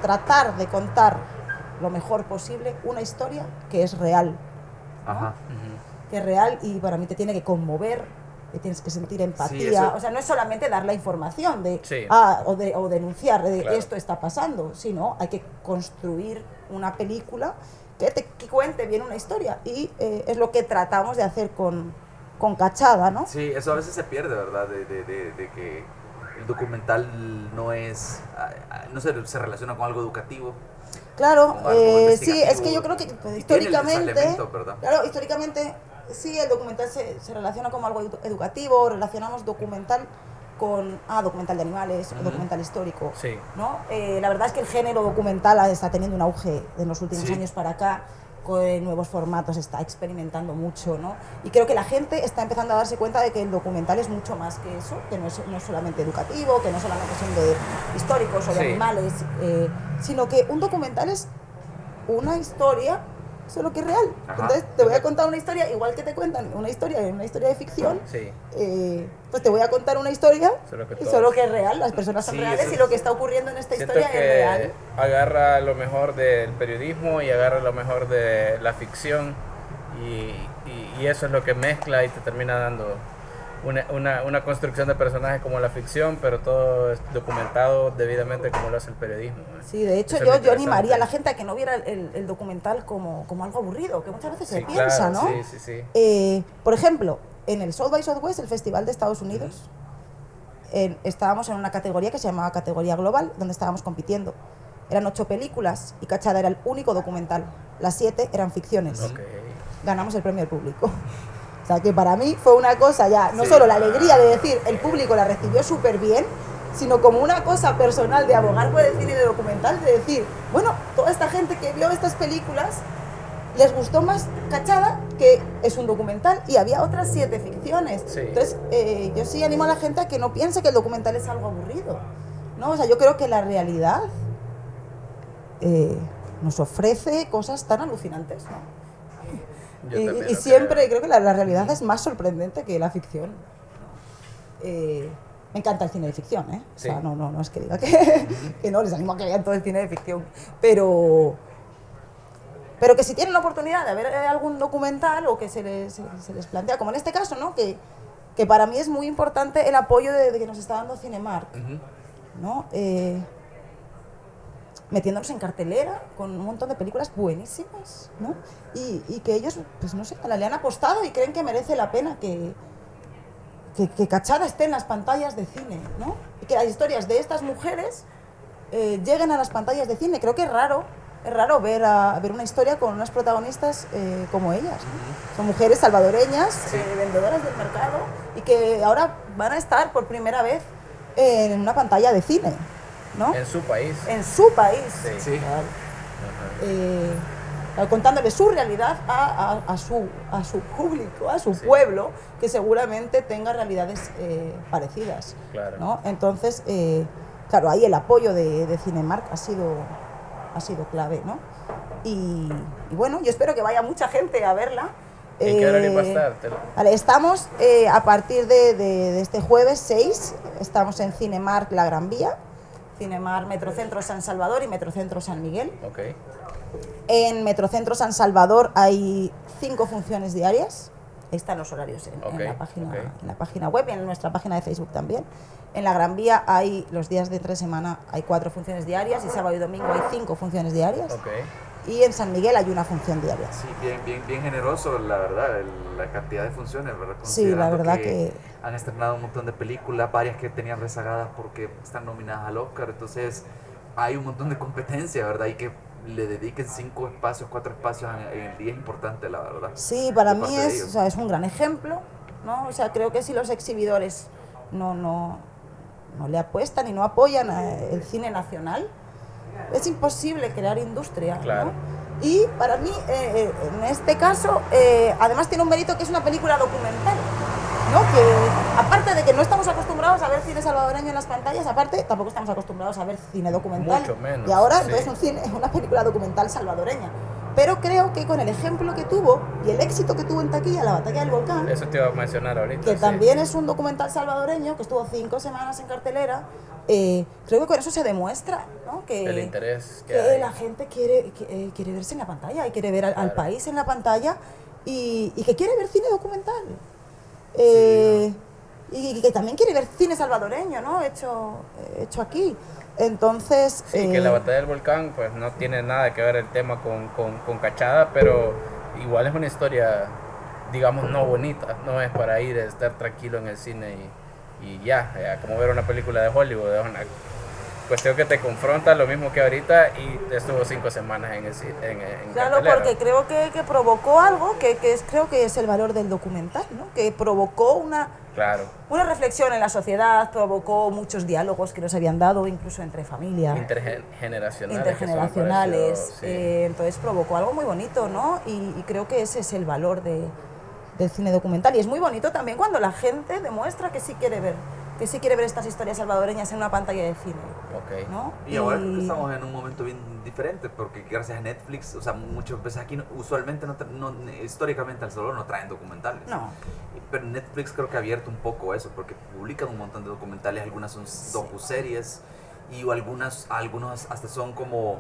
tratar de contar lo mejor posible una historia que es real. ¿no? Ajá. Que es real y para mí te tiene que conmover, que tienes que sentir empatía. Sí, eso- O sea, no es solamente dar la información de, Sí. o denunciar de Claro. esto está pasando, sino hay que construir una película que cuente bien una historia. Y es lo que tratamos de hacer con Cachada, ¿no? Sí, eso a veces se pierde, ¿verdad? De que el documental no es, no se relaciona con algo educativo. Claro, Como algo sí, investigativo. es que yo creo que Tiene históricamente, esos elementos, ¿verdad? claro, históricamente sí, el documental se relaciona como algo educativo, relacionamos documental con documental de animales o documental histórico, Sí. ¿no? La verdad es que el género documental está teniendo un auge en los últimos Sí. años para acá, con nuevos formatos, está experimentando mucho, ¿no? Y creo que la gente está empezando a darse cuenta de que el documental es mucho más que eso, que no es solamente educativo, que no solamente son de históricos o de Sí. animales, sino que un documental es una historia, solo que es real. Ajá. Entonces te voy a contar una historia, igual que te cuentan una historia de ficción, Sí. pues te voy a contar una historia, Solo que y todo. solo que es real, las personas son Sí, reales eso y lo es- que está ocurriendo en esta Siento historia es real. que agarra lo mejor del periodismo y agarra lo mejor de la ficción y eso es lo que mezcla y te termina dando una construcción de personajes como la ficción, pero todo es documentado debidamente como lo hace el periodismo. Sí, de hecho Eso es lo yo animaría a interesante. la gente a que no viera el documental como algo aburrido, que muchas veces se Sí, piensa, claro, ¿no? sí. Por ejemplo, en el South by Southwest, el festival de Estados Unidos, estábamos en una categoría que se llamaba categoría global, donde estábamos compitiendo. Eran 8 películas y Cachada era el único documental. Las 7 eran ficciones. Ok. Ganamos el premio al público. O sea que para mí fue una cosa ya, no Sí. solo la alegría de decir el público la recibió súper bien, sino como una cosa personal de abogar por el cine y de documental, de decir, bueno, toda esta gente que vio estas películas les gustó más Cachada, que es un documental, y había otras 7 ficciones. Sí. Entonces, yo sí animo a la gente a que no piense que el documental es algo aburrido, ¿no? O sea, yo creo que la realidad nos ofrece cosas tan alucinantes, ¿no? Yo Y, también y lo siempre creo. creo que la realidad es más sorprendente que la ficción. Me encanta el cine de ficción, ¿eh? O sea, Sí. no es que diga que no, les animo a que vean todo el cine de ficción. Pero que si tienen la oportunidad de ver algún documental o que se les plantea, como en este caso, ¿no? Que para mí es muy importante el apoyo de que nos está dando Cinemark, Ujú. ¿no? Metiéndonos en cartelera con un montón de películas buenísimas, ¿no? Y que ellos, pues no sé, le han apostado y creen que merece la pena que Cachada esté en las pantallas de cine, ¿no? Y que las historias de estas mujeres lleguen a las pantallas de cine. Creo que es raro ver una historia con unas protagonistas como ellas, ¿no? Son mujeres salvadoreñas, vendedoras del mercado, y que ahora van a estar por primera vez en una pantalla de cine, ¿no? En su país. En su país. Sí. Sí. Claro. Ajá. Contándole su realidad a su público, a su Sí. pueblo, que seguramente tenga realidades parecidas, Claro. ¿no? Entonces, claro, ahí el apoyo de Cinemark ha sido clave, ¿no? Y bueno, yo espero que vaya mucha gente a verla. ¿En qué horario va a estar? Vale, estamos a partir de este jueves 6, estamos en Cinemark La Gran Vía, Cinemark Metrocentro San Salvador y Metrocentro San Miguel. Ok. En Metrocentro San Salvador hay 5 funciones diarias. Ahí están los horarios en Ok, la página web y en nuestra página de Facebook también. En la Gran Vía hay los días de entre semana hay 4 funciones diarias y sábado y domingo hay 5 funciones diarias. Ok. Y en San Miguel hay una función diaria. Sí, bien generoso, la verdad, la cantidad de funciones, ¿verdad? Sí, la Considerando verdad que- han estrenado un montón de películas, varias que tenían rezagadas porque están nominadas al Oscar, entonces hay un montón de competencia, ¿verdad? Y que le dediquen 5 espacios, 4 espacios en el día es importante, la verdad. Sí, para De mí parte de es, ellos. o sea, es un gran ejemplo, ¿no? O sea, creo que si los exhibidores no le apuestan y no apoyan el cine nacional, es imposible crear industria, Claro. ¿no? Y para mí, en este caso, además tiene un mérito que es una película documental, ¿no? Que aparte de que no estamos acostumbrados a ver cine salvadoreño en las pantallas, aparte tampoco estamos acostumbrados a ver cine documental. Mucho menos, Y ahora sí. entonces una película documental salvadoreña. Pero creo que con el ejemplo que tuvo y el éxito que tuvo en taquilla, La Batalla del Volcán, Eso te iba a mencionar ahorita. que sí. también es un documental salvadoreño que estuvo 5 semanas en cartelera, creo que con eso se demuestra, ¿no? Que El interés que que hay. la gente quiere verse en la pantalla y quiere ver al Claro. país en la pantalla y que quiere ver cine documental. Y que también quiere ver cine salvadoreño, ¿no? Hecho aquí. Entonces... Sí, que la Batalla del Volcán pues no tiene nada que ver el tema con Cachada, pero igual es una historia, digamos, no bonita, no es para ir a estar tranquilo en el cine y ya, como ver una película de Hollywood, es una cuestión que te confronta, lo mismo que ahorita, y estuvo 5 semanas en Claro, cartelera. porque creo que provocó algo creo que es el valor del documental, ¿no? Que provocó una Claro, reflexión en la sociedad, provocó muchos diálogos que no se habían dado, incluso entre familia, intergeneracionales. intergeneracionales. que eso me pareció, sí. Entonces provocó algo muy bonito, ¿no? Y creo que ese es el valor del cine documental. Y es muy bonito también cuando la gente demuestra que sí quiere ver estas historias salvadoreñas en una pantalla de cine, Ok. ¿no? Y ahora que estamos en un momento bien diferente, porque gracias a Netflix, o sea, muchas veces aquí usualmente históricamente El Salvador no traen documentales. No. Pero Netflix creo que ha abierto un poco eso, porque publican un montón de documentales, algunas son docuseries y algunos hasta son como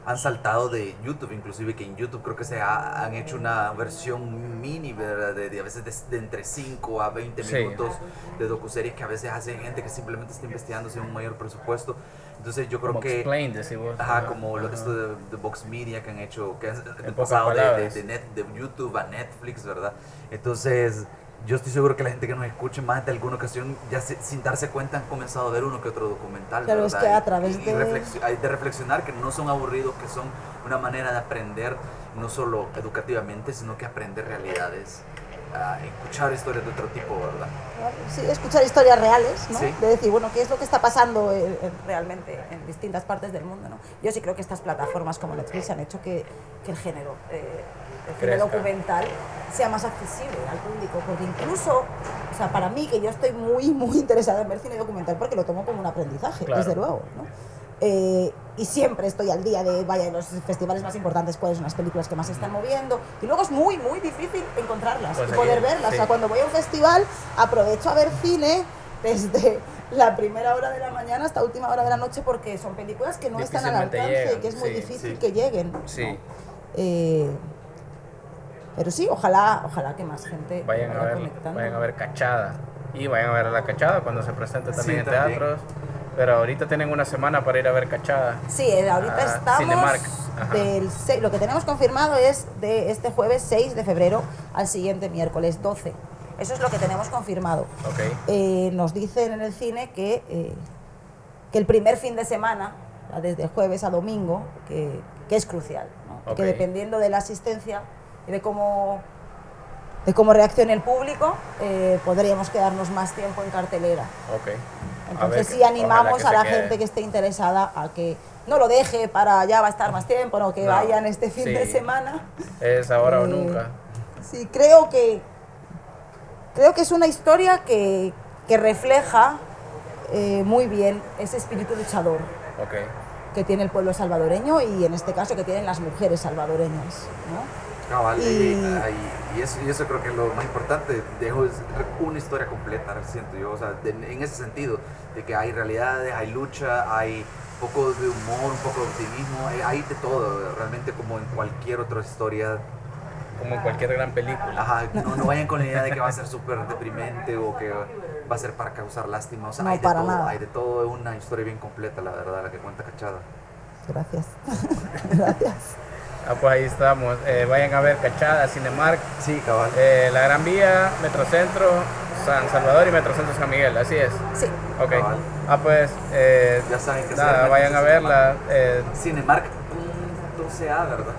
han saltado de YouTube, inclusive que en YouTube creo que han hecho una versión mini, ¿verdad? De a veces de entre 5 a 20 Sí. minutos de docuseries que a veces hace gente que simplemente está investigando sin un mayor presupuesto. Entonces yo creo Como que... Explain, decimos. Ajá, ¿no? como Ajá. esto de Vox Media que han hecho, que han pocas pasado palabras. de YouTube a Netflix, ¿verdad? Entonces, yo estoy seguro que la gente que nos escuche más de alguna ocasión, ya sin darse cuenta, han comenzado a ver uno que otro documental, Claro, ¿verdad? es que a través de... hay de reflexionar que no son aburridos, que son una manera de aprender, no solo educativamente, sino que aprender realidades, escuchar historias de otro tipo, ¿verdad? Sí, escuchar historias reales, ¿no? Sí. De decir, bueno, ¿qué es lo que está pasando realmente en distintas partes del mundo, ¿no? Yo sí creo que estas plataformas como Netflix han hecho que el género, el cine Crezca. documental sea más accesible al público, porque incluso, o sea, para mí, que yo estoy muy interesada en ver cine documental, porque lo tomo como un aprendizaje, Claro. desde luego, ¿no? Y siempre estoy al día de, vaya, en los festivales más importantes, cuáles son las películas que más se están moviendo. Y luego es muy difícil encontrarlas Pues y poder aquí, verlas. sí. O sea, cuando voy a un festival, aprovecho a ver cine desde la primera hora de la mañana hasta última hora de la noche, porque son películas que no están al Difícilmente alcance, llegan, que es muy sí, difícil sí. que lleguen, ¿no? Sí. Pero sí, ojalá que más gente Vayan vaya a conectando. ver Cachada. Y vayan a ver la Cachada cuando se presente también Sí, en también. teatros. Pero ahorita tienen una semana para ir a ver Cachada. Sí, ahorita estamos Cinemark. Ajá. lo que tenemos confirmado es de este jueves 6 de febrero al siguiente miércoles 12. Eso es lo que tenemos confirmado. Ok. Nos dicen en el cine que el primer fin de semana, desde jueves a domingo, que es crucial, ¿no? Ok. Que dependiendo de la asistencia y de cómo reaccione el público, podríamos quedarnos más tiempo en cartelera. Ok. Entonces A ver, sí animamos ojalá que a la se quede. gente que esté interesada a que no lo deje para ya va a estar más tiempo, no, que No, vayan este fin sí. de semana. Es ahora o Eh, nunca. Sí, creo que es una historia que refleja muy bien ese espíritu luchador Ok. que tiene el pueblo salvadoreño y en este caso que tienen las mujeres salvadoreñas, ¿no? Cabal, Y- y eso creo que es lo más importante, dejo es una historia completa, siento yo, o sea, en ese sentido, de que hay realidades, hay lucha, hay un poco de humor, un poco de optimismo, hay de todo, realmente como en cualquier otra historia. Como en cualquier gran película. Ajá, no vayan con la idea de que va a ser súper deprimente o que va a ser para causar lástima, o sea, No, hay de para todo, nada. hay de todo, es una historia bien completa, la verdad, la que cuenta Cachada. Gracias. Gracias. Pues ahí estamos. Vayan a ver Cachada, Cinemark, Sí, cabal. La Gran Vía, Metrocentro, San Salvador y Metrocentro San Miguel, así es. Sí. Ok. Cabal. Pues Ya saben que nada, hacer, vayan a verla. Cinemark.ca, ¿verdad?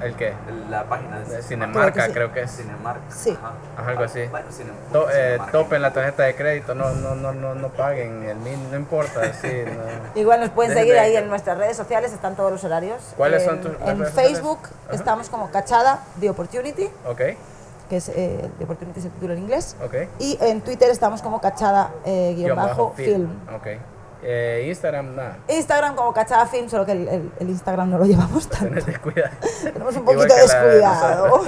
¿El qué? La página de Cinemarca, sí. creo que es. Cinemark. Sí. Ajá, algo así. Bueno, Cinemark. Topen la tarjeta de crédito, no paguen el no importa. Sí, no. Igual nos pueden Desde- seguir ahí en nuestras redes sociales, están todos los horarios. ¿Cuáles son tus En redes sociales? Facebook Ajá. estamos como Cachada The Opportunity, Ok, que es The Opportunity es el título en inglés. ok. Y en Twitter estamos como Cachada Guión bajo Film. Ok. Instagram, nada. Instagram como Cachada Film, solo que el Instagram no lo llevamos tanto. Tenés descuidado. Tenemos un Igual poquito que la de descuidado.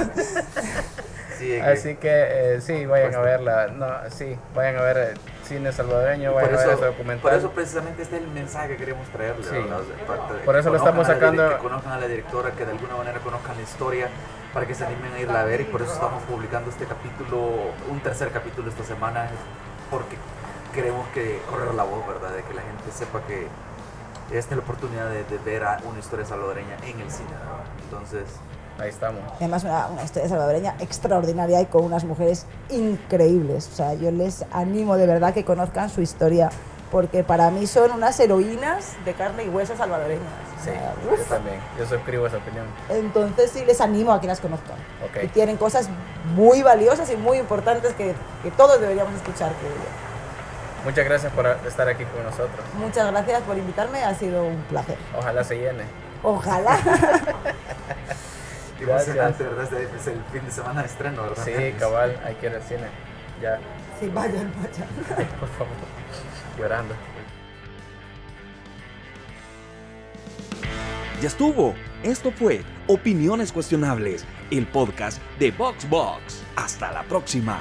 Sí, Así que sí, vayan a verla. No, sí, vayan a ver cine salvadoreño, vayan a ver ese documental. por eso precisamente este es el mensaje que queremos traerle. Sí. ¿verdad? O sea, parte de Por que eso lo conozcan estamos a la sacando- que conozcan a la directora, que de alguna manera conozcan la historia, para que se animen a irla a ver, y por eso estamos publicando este capítulo, un tercer capítulo esta semana, porque queremos que correr la voz, ¿verdad? De que la gente sepa que esta es la oportunidad de ver a una historia salvadoreña en el cine, ¿verdad? Entonces, Ahí estamos. Y además una historia salvadoreña extraordinaria y con unas mujeres increíbles. O sea, yo les animo de verdad que conozcan su historia, porque para mí son unas heroínas de carne y hueso salvadoreñas. O Sí, sea, yo también. Yo suscribo esa opinión. entonces sí les animo a que las conozcan. Ok. Y tienen cosas muy valiosas y muy importantes que todos deberíamos escuchar, creo yo. Muchas gracias por estar aquí con nosotros. Muchas gracias por invitarme, ha sido un placer. Ojalá se llene. Ojalá. emocionante, ¿verdad? Es el fin de semana de estreno, ¿verdad? Sí, cabal, hay que ir al cine. Ya, Sí, vayan. por favor. Llorando. Ya estuvo. Esto fue Opiniones Cuestionables, el podcast de VoxBox. Hasta la próxima.